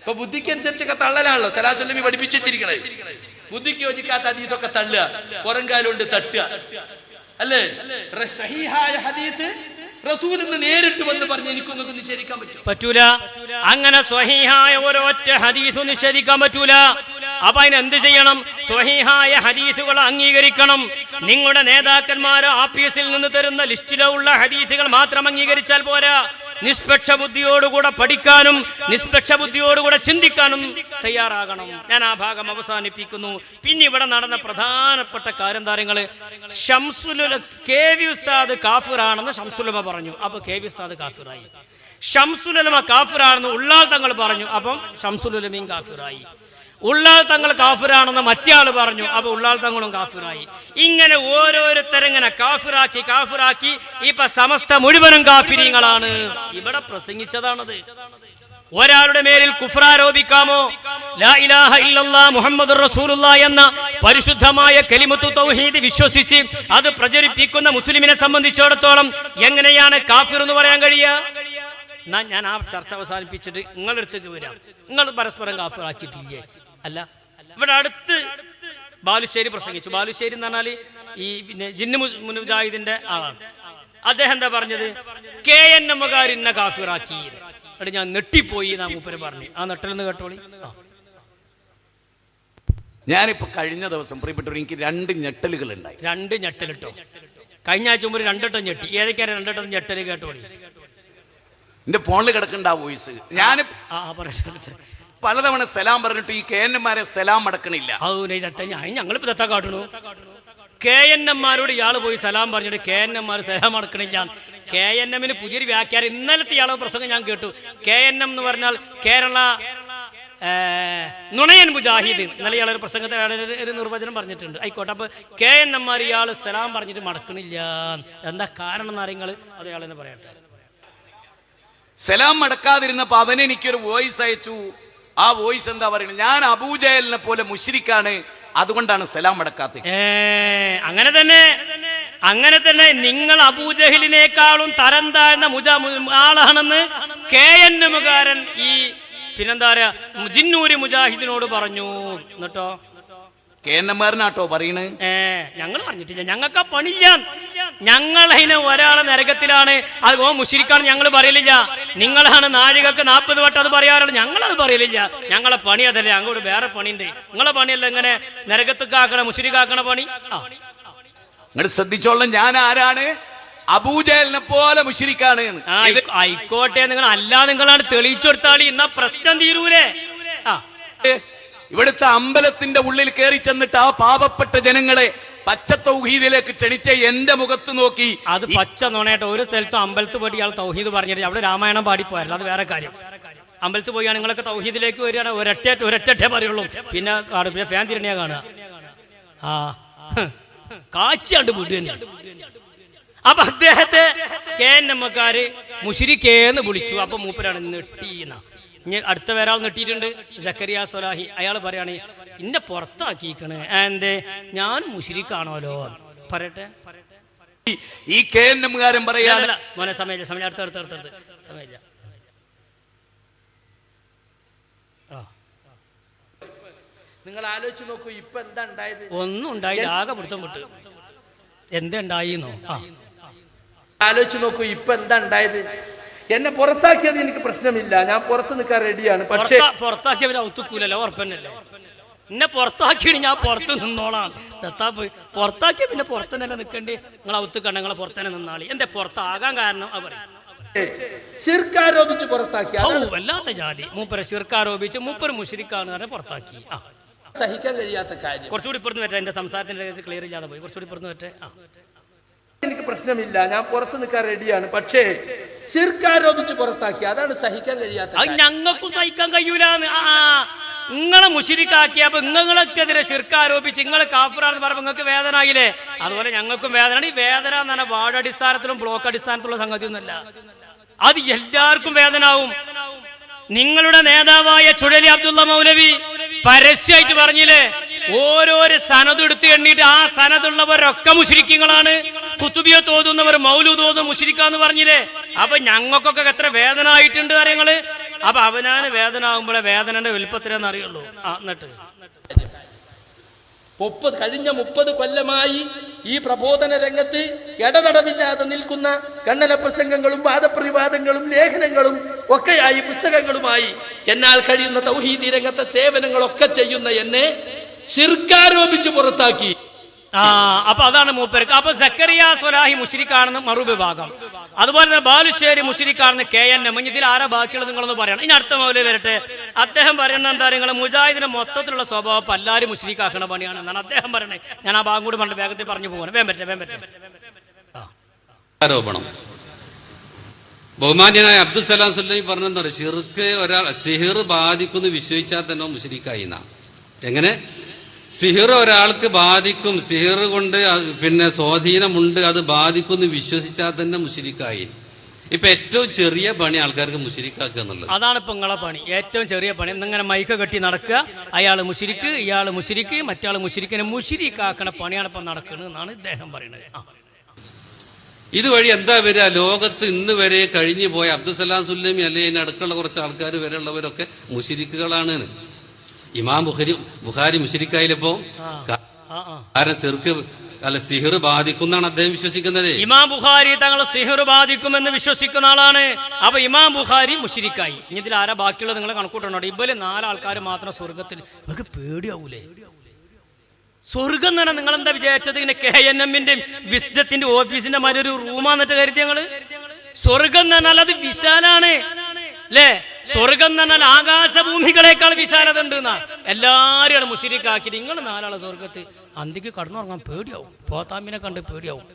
ഇപ്പൊ ബുദ്ധിക്ക് അനുസരിച്ചൊക്കെ തള്ളലാണല്ലോ സലാഹുല്ലമി പഠിപ്പിച്ചു വെച്ചിരിക്കണേ. ബുദ്ധിക്ക് യോജിക്കാത്ത ഹദീസൊക്കെ തള്ളുക, പുറം കാലുകൊണ്ട് തട്ടുക, അല്ലേ? സഹീഹായ ഹദീസ് റസൂലിന് നേരിട്ട് വന്ന് പറഞ്ഞ് എനിക്കൊന്നും നിഷേധിക്കാൻ പറ്റൂല. അങ്ങനെ സ്വഹീഹായ ഒരൊറ്റ ഹദീസ് നിഷേധിക്കാൻ പറ്റൂല. അപ്പൊ അതിനെന്ത് ചെയ്യണം? സ്വഹീഹായ ഹദീസുകൾ അംഗീകരിക്കണം. നിങ്ങളുടെ നേതാക്കന്മാര് ആഫീസിൽ നിന്ന് തരുന്ന ലിസ്റ്റിലുള്ള ഹദീസുകൾ മാത്രം അംഗീകരിച്ചാൽ പോരാ. നിഷ്പക്ഷ ബുദ്ധിയോടുകൂടെ പഠിക്കാനും നിഷ്പക്ഷ ബുദ്ധിയോടുകൂടെ ചിന്തിക്കാനും തയ്യാറാകണം. ഞാൻ ആ ഭാഗം അവസാനിപ്പിക്കുന്നു. പിന്നെ ഇവിടെ നടന്ന പ്രധാനപ്പെട്ട കാര്യങ്ങൾ, കെ.വി. ഉസ്താദ് കാഫിറാണെന്ന് ശംസുലമ പറഞ്ഞു. അപ്പൊ കെ.വി. ഉസ്താദ് കാഫിറായി. ശംസുലമ കാഫിറാണെന്ന് ഉള്ളാൾ തങ്ങൾ പറഞ്ഞു. അപ്പം ശംസുലമയും കാഫിറായി. ഉള്ളാൾ തങ്ങൾ കാഫിറാണെന്ന് മറ്റേയാൾ പറഞ്ഞു. അപ്പൊ ഉള്ളാൾ തങ്ങളും കാഫിറായി. ഇങ്ങനെ ഓരോരുത്തരെങ്ങനെ കാഫിറാക്കി ഇപ്പൊ സമസ്ത മുഴുവനും കാഫിരീങ്ങളാണ്. ഇവിടെ പ്രസംഗിച്ചതാണത്. ഒരാളുടെ മേലിൽ കുഫ്രാരോപിക്കാമോ? ലാ ഇലാഹ ഇല്ലല്ലാഹ് മുഹമ്മദുർ റസൂലുള്ളാഹി എന്ന പരിശുദ്ധമായ കലിമത്തു തൗഹീദ് വിശ്വസിച്ച് അത് പ്രചരിപ്പിക്കുന്ന മുസ്ലിമിനെ സംബന്ധിച്ചിടത്തോളം എങ്ങനെയാണ് കാഫിർ എന്ന് പറയാൻ കഴിയുക? ഞാൻ ആ ചർച്ച അവസാനിപ്പിച്ചിട്ട് നിങ്ങളുടെ അടുത്തേക്ക് വരാം. നിങ്ങൾ പരസ്പരം കാഫിറാക്കിയിട്ടില്ലേ? അല്ല, ഇവിടെ അടുത്ത് ബാലുശ്ശേരി പ്രസംഗിച്ചു. ബാലുശ്ശേരി എന്ന് പറഞ്ഞാൽ ഈ പിന്നെ ജിന്നു മുജാഹിദിന്റെ ആളാണ്. അദ്ദേഹം എന്താ പറഞ്ഞത്? KNM കാഫിറാക്കി. അവിടെ ഞാൻ നെട്ടിപ്പോയി എന്നാ മൂപ്പര് പറഞ്ഞു. ആ നെട്ടലെന്ന് കേട്ടോളി. ഞാനിപ്പോ കഴിഞ്ഞ ദിവസം പ്രിയപ്പെട്ടവർ എനിക്ക് 2 ഞെട്ടലുകൾ ഉണ്ടായി. 2 ഞെട്ടലിട്ടോ? കഴിഞ്ഞ ആഴ്ച മുമ്പ് 2 വട്ടം ഞെട്ടി. ഏതൊക്കെയാണ് 2 വട്ടം ഞെട്ടല് കേട്ടോളി? എന്റെ ഫോണിൽ കിടക്കണ്ട ആ വോയിസ്. ഞാൻ പലതവണ സലാം പറഞ്ഞിട്ട് ഈ KNM സലാം അടക്കണില്ല. ഞങ്ങളിപ്പോ തെത്താ കാട്ടണു. KNM ഇയാള് പോയി സലാം പറഞ്ഞിട്ട് KNM സലാം അടക്കണില്ല. KNM പുതിയൊരു വ്യാഖ്യാനം. ഇന്നലത്തെ ഇയാളെ പ്രസംഗം ഞാൻ കേട്ടു. KNM എന്ന് പറഞ്ഞാൽ കേരള നുണയൻ മുജാഹിദ്. ഇന്നലെ ഇയാളൊരു പ്രസംഗത്തെ ഒരു നിർവചനം പറഞ്ഞിട്ടുണ്ട്. ആയിക്കോട്ടെ. അപ്പൊ KNM ഇയാള് സലാം പറഞ്ഞിട്ട് മടക്കണില്ല. എന്താ കാരണം എന്ന് അറിയങ്ങൾ അത് ഇയാൾ തന്നെ പറയട്ടെ. സലാം അടക്കാതിരുന്നപ്പോ അവൻ എനിക്കൊരു വോയിസ് അയച്ചു. ആ വോയിസ് എന്താ പറയുന്നത്? ഞാൻ അബൂജഹലിനെ പോലെ മുശ്രിക്കാണ്, അതുകൊണ്ടാണ് സലാം അടക്കാത്തത്. അങ്ങനെ തന്നെ നിങ്ങൾ അബൂജഹലിനേക്കാളും തരം താഴ്ന്ന ആളാണെന്ന് KNM ഈ പിന്നെന്താ പറയാ ജിന്നൂരി മുജാഹിദിനോട് പറഞ്ഞു. എന്നിട്ടോ KNM പറയണേ? ഞങ്ങൾ പറഞ്ഞിട്ടില്ല. ഞങ്ങൾക്ക് ആ പണില്ല. ഞങ്ങളതിന് ഒരാളെ നരകത്തിലാണ് അത് മുശ്രിക്കാണ് ഞങ്ങൾ പറയലില്ല. നിങ്ങളാണ് നാഴികക്ക് 40 വട്ടം അത് പറയാറുണ്ട്. ഞങ്ങളത് പറയലില്ല. ഞങ്ങളെ പണി അതല്ലേ. അങ്ങോട്ട് വേറെ പണിയുണ്ട്. നിങ്ങളെ പണിയല്ല ഇങ്ങനെ നരകത്തേക്കാക്കണ മുശ്രിക്കാക്കണ പണി. നിങ്ങൾ ശ്രദ്ധിച്ചോളാം. ഞാൻ ആരാണ്? അബൂജഹലിനെ പോലെ മുശ്രിക്കാണ്. ആയിക്കോട്ടെ, നിങ്ങൾ നിങ്ങളാണ് തെളിയിച്ചു കൊടുത്താളി. എന്നാ പ്രശ്നം തീരൂലേ? ഇവിടുത്തെ അമ്പലത്തിന്റെ ഉള്ളിൽ കയറി ചെന്നിട്ട് ആ പാവപ്പെട്ട ജനങ്ങളെ പച്ച തൗഹീദിലേക്ക് ക്ഷണിച്ച എന്റെ മുഖത്ത് നോക്കി. അത് പച്ച നുണയായിട്ട് ഒരു സ്ഥലത്തും അമ്പലത്ത് പോയിട്ട് ഇയാൾ തൗഹീദ് പറഞ്ഞിട്ട് അവിടെ രാമായണം പാടിപ്പോയല്ലോ. അത് വേറെ കാര്യം. അമ്പലത്ത് പോയാണ് നിങ്ങളൊക്കെ തൗഹീദിലേക്ക് വരികയാണ്. ഒരൊറ്റ പറയുള്ളൂ. പിന്നെ ഫാൻ തിരണിയാ കാണുക. കാച്ചാണ്ട് വീട് തന്നെ. അപ്പൊ അദ്ദേഹത്തെ KNM മുശ്രിക്കേന്ന് വിളിച്ചു. അപ്പൊ മൂപ്പരാണ് നെട്ടീന്ന. ഇനി അടുത്ത വേറാൾ നെട്ടിയിട്ടുണ്ട്. സക്കരിയ സൊലാഹി. അയാൾ പറയാണ് ഇന്നെ പുറത്താക്കിക്കണ്. എന്തേ? ഞാൻ മുശ്രിക്കാണോലോ. പറയട്ടെ. ഈ KNM പറയാ മോനെ സമയം അടുത്ത സമയമില്ല. നിങ്ങൾ ആലോചിച്ച് നോക്കൂ. ഇപ്പൊ എന്താ ഉണ്ടായത്? ഒന്നും ഉണ്ടായില്ല. ആകെ പിടുത്തം വിട്ട്. എന്തുണ്ടായിന്നോ? ആലോചിച്ച് നോക്കൂ. ഇപ്പൊ എന്താ ഉണ്ടായത്? എന്നെ പുറത്താക്കിയത് എനിക്ക് പ്രശ്നമില്ല. ഞാൻ പുറത്ത് നിൽക്കാൻ റെഡിയാണ്. പക്ഷേ പുറത്താക്കിയവരെ ഒത്തുക്കൂലല്ലോ. ഉറപ്പന്നല്ലേ? എന്നെ പുറത്താക്കിയാണ് ഞാൻ പുറത്ത് നിന്നോളാം. ദത്താ പോയി പുറത്താക്കിയ പിന്നെ പുറത്തന്നെ നിൽക്കേണ്ടി. നിങ്ങൾ ഒത്തുക്കണ്ട. നിങ്ങളെ പുറത്തന്നെ നിന്നാളി. എന്റെ പുറത്താകാൻ കാരണം അവർ ശിർക്കാരോപിച്ച് പുറത്താക്കി. വല്ലാത്ത ജാതി. മൂപ്പരെ ശിർക്കാരോപിച്ച് മൂപ്പര് മുശ്രിക്കാന്ന് പറഞ്ഞ് പുറത്താക്കി. സഹിക്കാൻ കഴിയാത്ത കാര്യം. കുറച്ചുകൂടി പുറത്ത് പറ്റേ. എന്റെ സംസാരത്തിന്റെ കേസ് ക്ലിയർ ഇല്ലാതെ പോയി. കുറച്ചുകൂടി പുറത്ത് പറ്റേ. എനിക്ക് പ്രശ്നമില്ല. ഞാൻ പുറത്ത് നിൽക്കാൻ റെഡിയാണ്. പക്ഷേ ശിർക്കാരോപിച്ച് പുറത്താക്കി. അതാണ് സഹിക്കാൻ കഴിയാത്ത. അത് ഞങ്ങൾക്കും സഹിക്കാൻ കഴിയൂലെന്ന്. നിങ്ങളെ മുശ്രിക്കാക്കിയപ്പോ നിങ്ങൾക്കെതിരെ ശിർക്കാരോപിച്ച് നിങ്ങൾ കാഫിറാണെന്ന് പറയുമ്പോൾ നിങ്ങൾക്ക് വേദന ആയില്ലേ? അതുപോലെ ഞങ്ങൾക്കും വേദന. ഈ വേദന എന്ന് പറഞ്ഞാൽ വാർഡ് അടിസ്ഥാനത്തിലും ബ്ലോക്ക് അടിസ്ഥാനത്തിലുള്ള സംഗതിയൊന്നുമല്ല. അത് എല്ലാവർക്കും വേദനാവും. നിങ്ങളുടെ നേതാവായ ചുഴലി അബ്ദുള്ള മൗലവി പരസ്യമായിട്ട് പറഞ്ഞില്ലേ, ഓരോരോ സനത് എടുത്ത് എണ്ണിട്ട് ആ സനതുള്ളവരൊക്കെ മുശ്രിക്കുകളാണ്, കുത്തുബിയ തോന്നുന്നവർ മൗലൂദ് തോന്നുന്ന മുശ്രിക്കാന്ന് പറഞ്ഞില്ലേ. അപ്പൊ ഞങ്ങൾക്കൊക്കെ എത്ര വേദന ആയിട്ടുണ്ട് കാര്യങ്ങള്. അപ്പൊ അവനാന് വേദന ആകുമ്പോഴേ വേദനന്റെ വലുപ്പത്തിലെന്ന് അറിയുള്ളൂ. എന്നിട്ട് കഴിഞ്ഞ 30 കൊല്ലമായി ഈ പ്രബോധന രംഗത്ത് ഇടതടവില്ലാതെ നിൽക്കുന്ന കണ്ണന പ്രസംഗങ്ങളും വാദപ്രതിവാദങ്ങളും ലേഖനങ്ങളും ഒക്കെയായി പുസ്തകങ്ങളുമായി എന്നാൽ കഴിയുന്ന തൗഹീദി രംഗത്തെ സേവനങ്ങളൊക്കെ ചെയ്യുന്ന എന്നെ ശിർക്കാരോപിച്ച് പുറത്താക്കി. അപ്പൊ അതാണ് മൂപ്പർക്ക്. അപ്പൊ സക്കറിയ സ്വലാഹി മുശ്രിക്കാണെന്ന് മറുവിഭാഗം, അതുപോലെ തന്നെ ബാലുശ്ശേരി മുശ്രിക്കാണെന്ന് KNM. ഇതിൽ ആരാ ബാക്കിയുള്ളത് നിങ്ങളൊന്ന് പറയണം. ഇനി അടുത്ത മൗലവി വരട്ടെ. അദ്ദേഹം പറയുന്നത് എന്താ, നിങ്ങൾ മുജാഹിദിന്റെ മൊത്തത്തിലുള്ള സ്വഭാവം എല്ലാവരും മുശ്രിക്കാക്കണ പണിയാണ് എന്നാണ് അദ്ദേഹം പറയണേ. ഞാൻ ആ ഭാഗം കൂടി പറഞ്ഞിട്ട് വേഗത്തിൽ പറഞ്ഞു പോകണം. വേഗം പറ്റേ ആരോപണം. ബഹുമാന്യനായ അബ്ദുസലാം സുല്ലമി പറഞ്ഞെന്താ പറയുക, ഷിർക്ക് ഒരാൾ സിഹിർ ബാധിക്കുന്നു വിശ്വസിച്ചാൽ തന്നെ മുശ്രിക്കായി എന്നാ. എങ്ങനെ സിഹിർ ഒരാൾക്ക് ബാധിക്കും, സിഹിർ കൊണ്ട് പിന്നെ സ്വാധീനമുണ്ട്, അത് ബാധിക്കുന്നു വിശ്വസിച്ചാൽ തന്നെ മുശ്രിക്കായി. ഇപ്പൊ ഏറ്റവും ചെറിയ പണി ആൾക്കാർക്ക് മുശ്രിക്കാക്കുക എന്നുള്ളത്. അതാണ് ഇപ്പൊ നിങ്ങളെ പണി, ഏറ്റവും ചെറിയ പണി. എന്നിങ്ങനെ മൈക്ക കെട്ടി നടക്കുക, അയാൾ മുശ്രിക്ക്, ഇയാൾ മുശ്രിക്ക്, മറ്റാൾ മുശ്രിക്കിനെ മുശ്രിക്കാക്കണ പണിയാണ് ഇപ്പൊ നടക്കുന്നത് എന്നാണ് ഇദ്ദേഹം പറയുന്നത്. ഇതുവഴി എന്താ വരിക, ലോകത്ത് ഇന്ന് വരെ കഴിഞ്ഞു പോയ അബ്ദുസലാം സുല്ലമി അല്ലെ അതിന് അടുക്കുള്ള കുറച്ച് ആൾക്കാർ വരെ ഉള്ളവരൊക്കെ മുശ്രിക്കുകളാണ്. ഇമാം ബുഖാരി മുശ്രിക്കായിലിപ്പോ കാരണം സിർക്ക് അല്ല സിഹിർ ബാധിക്കുന്നാണ് അദ്ദേഹം വിശ്വസിക്കുന്നത്. ഇമാം ബുഖാരി തങ്ങൾ സിഹിർ ബാധിക്കുമെന്ന് വിശ്വസിക്കുന്ന ആളാണ്. അപ്പൊ ഇമാം ബുഖാരി മുശ്രിക്കായി. ഇനി ഇതിൽ ആരാ ബാക്കിയുള്ളത് നിങ്ങൾ കണക്കൂട്ടണോ? ഇവര് 4 ആൾക്കാർ മാത്രം സ്വർഗത്തിൽ. നിങ്ങൾക്ക് പേടിയാവൂലേ? സ്വർഗം തന്നെ നിങ്ങൾ എന്താ വിചാരിച്ചത്? ഇങ്ങനെ KNM-ന്റെ വിസ്ഡത്തിന്റെ ഓഫീസിന്റെ മാതിരി ഒരു റൂമാന്നിട്ട് കരുതി ഞങ്ങള്? സ്വർഗം എന്ന് പറഞ്ഞാൽ അത് വിശാലാണ് അല്ലേ? സ്വർഗം എന്ന് പറഞ്ഞാൽ ആകാശഭൂമികളെക്കാൾ വിശാലത ഉണ്ട് എന്നാ. എല്ലാരും മുശ്രിക്കാക്കി നിങ്ങൾ 4 ആളെ സ്വർഗത്ത് അന്തിക്ക് കടന്നുറങ്ങാൻ പേടിയാവും, പോത്താമ്പിനെ കണ്ട് പേടിയാവും.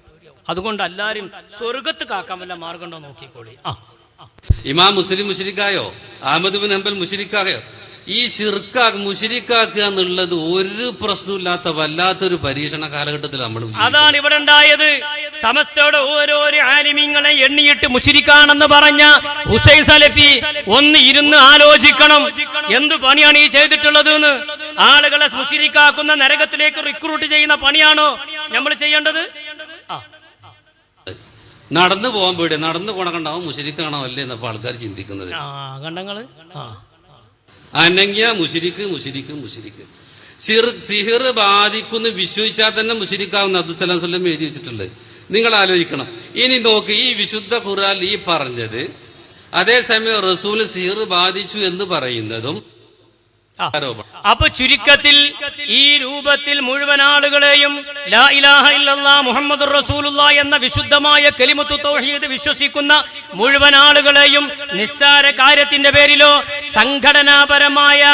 അതുകൊണ്ട് എല്ലാരും സ്വർഗത്ത് കാക്കാൻ വല്ല മാർഗം ഉണ്ടോ നോക്കിക്കോളി. ഇമാം മുസ്ലിം മുശ്രിക്കായോ, അഹ്മദ് ബിൻ ഹംബൽ മുശ്രിക്കായോ? ഈ മുശ്രിക്കാക്കുക എന്നുള്ളത് ഒരു പ്രശ്നമില്ലാത്ത വല്ലാത്തൊരു പരീക്ഷണ കാലഘട്ടത്തിൽ നമ്മൾ. അതാണ് ഇവിടെ ഉണ്ടായത്. സമസ്തയുടെ ഓരോരോ ആലിമീങ്ങളെ എണ്ണിയിട്ട് മുശ്രിക്കാണെന്ന് പറഞ്ഞ ഹുസൈൻ സലഫി ഒന്ന് ഇരുന്ന് ആലോചിക്കണം, എന്തു പണിയാണ് ഈ ചെയ്തിട്ടുള്ളത് എന്ന്. ആളുകളെ മുശ്രിക്കാക്കുന്ന, നരകത്തിലേക്ക് റിക്രൂട്ട് ചെയ്യുന്ന പണിയാണോ നമ്മൾ ചെയ്യേണ്ടത്? നടന്നു പോകാൻ പേടി, നടന്നു പോണക്കണ്ടാവും മുശ്രിക്കാണോ അല്ലേ എന്നപ്പോ ആൾക്കാർ ചിന്തിക്കുന്നത്. കണ്ടങ്ങള് അനങ്ങിയ മുശ്രിക്ക് മുശ്രിക്ക് മുശ്രിക്ക്. സിഹിർ ബാധിക്കുന്നു വിശ്വസിച്ചാൽ തന്നെ മുശ്രിക്കാവുന്ന അബ്ദുസലാം സുല്ലമി എഴുതി വെച്ചിട്ടുള്ളത്. നിങ്ങൾ ആലോചിക്കണം. ഇനി നോക്ക്, ഈ വിശുദ്ധ ഖുർആൻ ഈ പറഞ്ഞത്, അതേസമയം റസൂൽ സിഹിർ ബാധിച്ചു എന്ന് പറയുന്നതും അപ്പൊ ചുരുക്കത്തിൽ ഈ രൂപത്തിൽ മുഴുവൻ ആളുകളെയും ലാ ഇലാഹ ഇല്ലല്ലാഹ് മുഹമ്മദുർ റസൂലുള്ളാഹ് എന്ന വിശുദ്ധമായ കലിമത്തു തൗഹീദ് വിശ്വസിക്കുന്ന മുഴുവൻ ആളുകളെയും നിസ്സാര കാര്യത്തിന്റെ പേരിലോ സംഘടനാപരമായ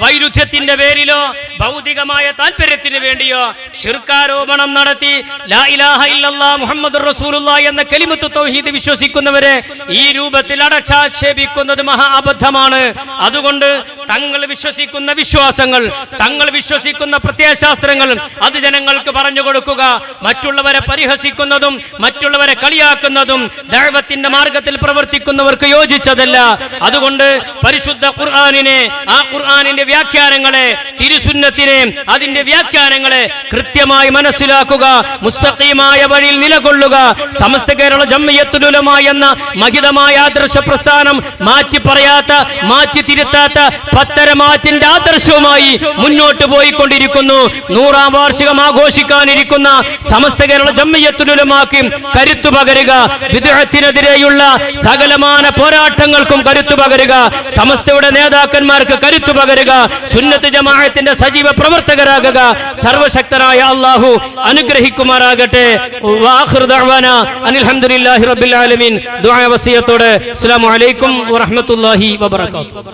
വൈരുദ്ധ്യത്തിന്റെ പേരിലോ ഭൗതികമായ താല്പര്യത്തിന് വേണ്ടിയോ ശിർക്കാരോപണം നടത്തി ലാ ഇലാഹ ഇല്ലല്ലാഹ് മുഹമ്മദുർ റസൂലുള്ളാഹ് എന്ന കലിമത്തു തൗഹീദ് വിശ്വസിക്കുന്നവരെ ഈ രൂപത്തിൽ അടച്ചാക്ഷേപിക്കുന്നത് മഹാ അബദ്ധമാണ്. അതുകൊണ്ട് തങ്ങൾ വിശ്വസിക്കുന്ന വിശ്വാസങ്ങൾ, തങ്ങൾ വിശ്വസിക്കുന്ന പ്രത്യയശാസ്ത്രങ്ങൾ അത് ജനങ്ങൾക്ക് പറഞ്ഞു കൊടുക്കുക. മറ്റുള്ളവരെ പരിഹസിക്കുന്നതും മറ്റുള്ളവരെ കളിയാക്കുന്നതും ദഅവത്തിന്റെ മാർഗത്തിൽ പ്രവർത്തിക്കുന്നവർക്ക് യോജിച്ചതല്ല. അതുകൊണ്ട് പരിശുദ്ധ ഖുർആനിനെ, ആ ഖുർആനിന്റെ വ്യാഖ്യാനങ്ങളെ, തിരുസുന്നത്തിനെ, അതിന്റെ വ്യാഖ്യാനങ്ങളെ കൃത്യമായി മനസ്സിലാക്കുക, മുസ്തഖീമായ വഴിയിൽ നിലകൊള്ളുക. സമസ്ത കേരള ജംഇയ്യത്തുൽ ഉലമ എന്ന മഹിതമായ ആദർശ പ്രസ്ഥാനം മാറ്റി പറയാത്ത, മാറ്റി തിരുത്താത്ത പത്തരമാറ്റിന്റെ ആദർശവുമായി മുന്നോട്ട് പോയിക്കൊണ്ടിരിക്കുന്നു. 100-ാം വാർഷികം ആഘോഷിക്കാനിരിക്കുന്ന സമസ്ത കേരള ജംഇയ്യത്തുൽ ഉലമാക്ക് കരുത്തു പകരുക. ബിദ്അത്തിനെതിരെയുള്ള സകലമാന പോരാട്ടങ്ങൾക്കും കരുത്തു പകരുക. സമസ്തയുടെ നേതാക്കന്മാർക്ക് കരുത്തു പകരുക. സുന്നത്ത് ജമാഅത്തിന്റെ സജീവ പ്രവർത്തകരാകുക. സർവശക്തനായ അല്ലാഹു അനുഗ്രഹിക്കുമാറാകട്ടെ. വആഖിറു ദഅ്വാനാ അനിൽ ഹംദുലില്ലാഹി റബ്ബിൽ ആലമീൻ. ദുആ വസിയത്തോടെ അസ്സലാമു അലൈക്കും വറഹ്മത്തുള്ളാഹി വബറകാതുഹു.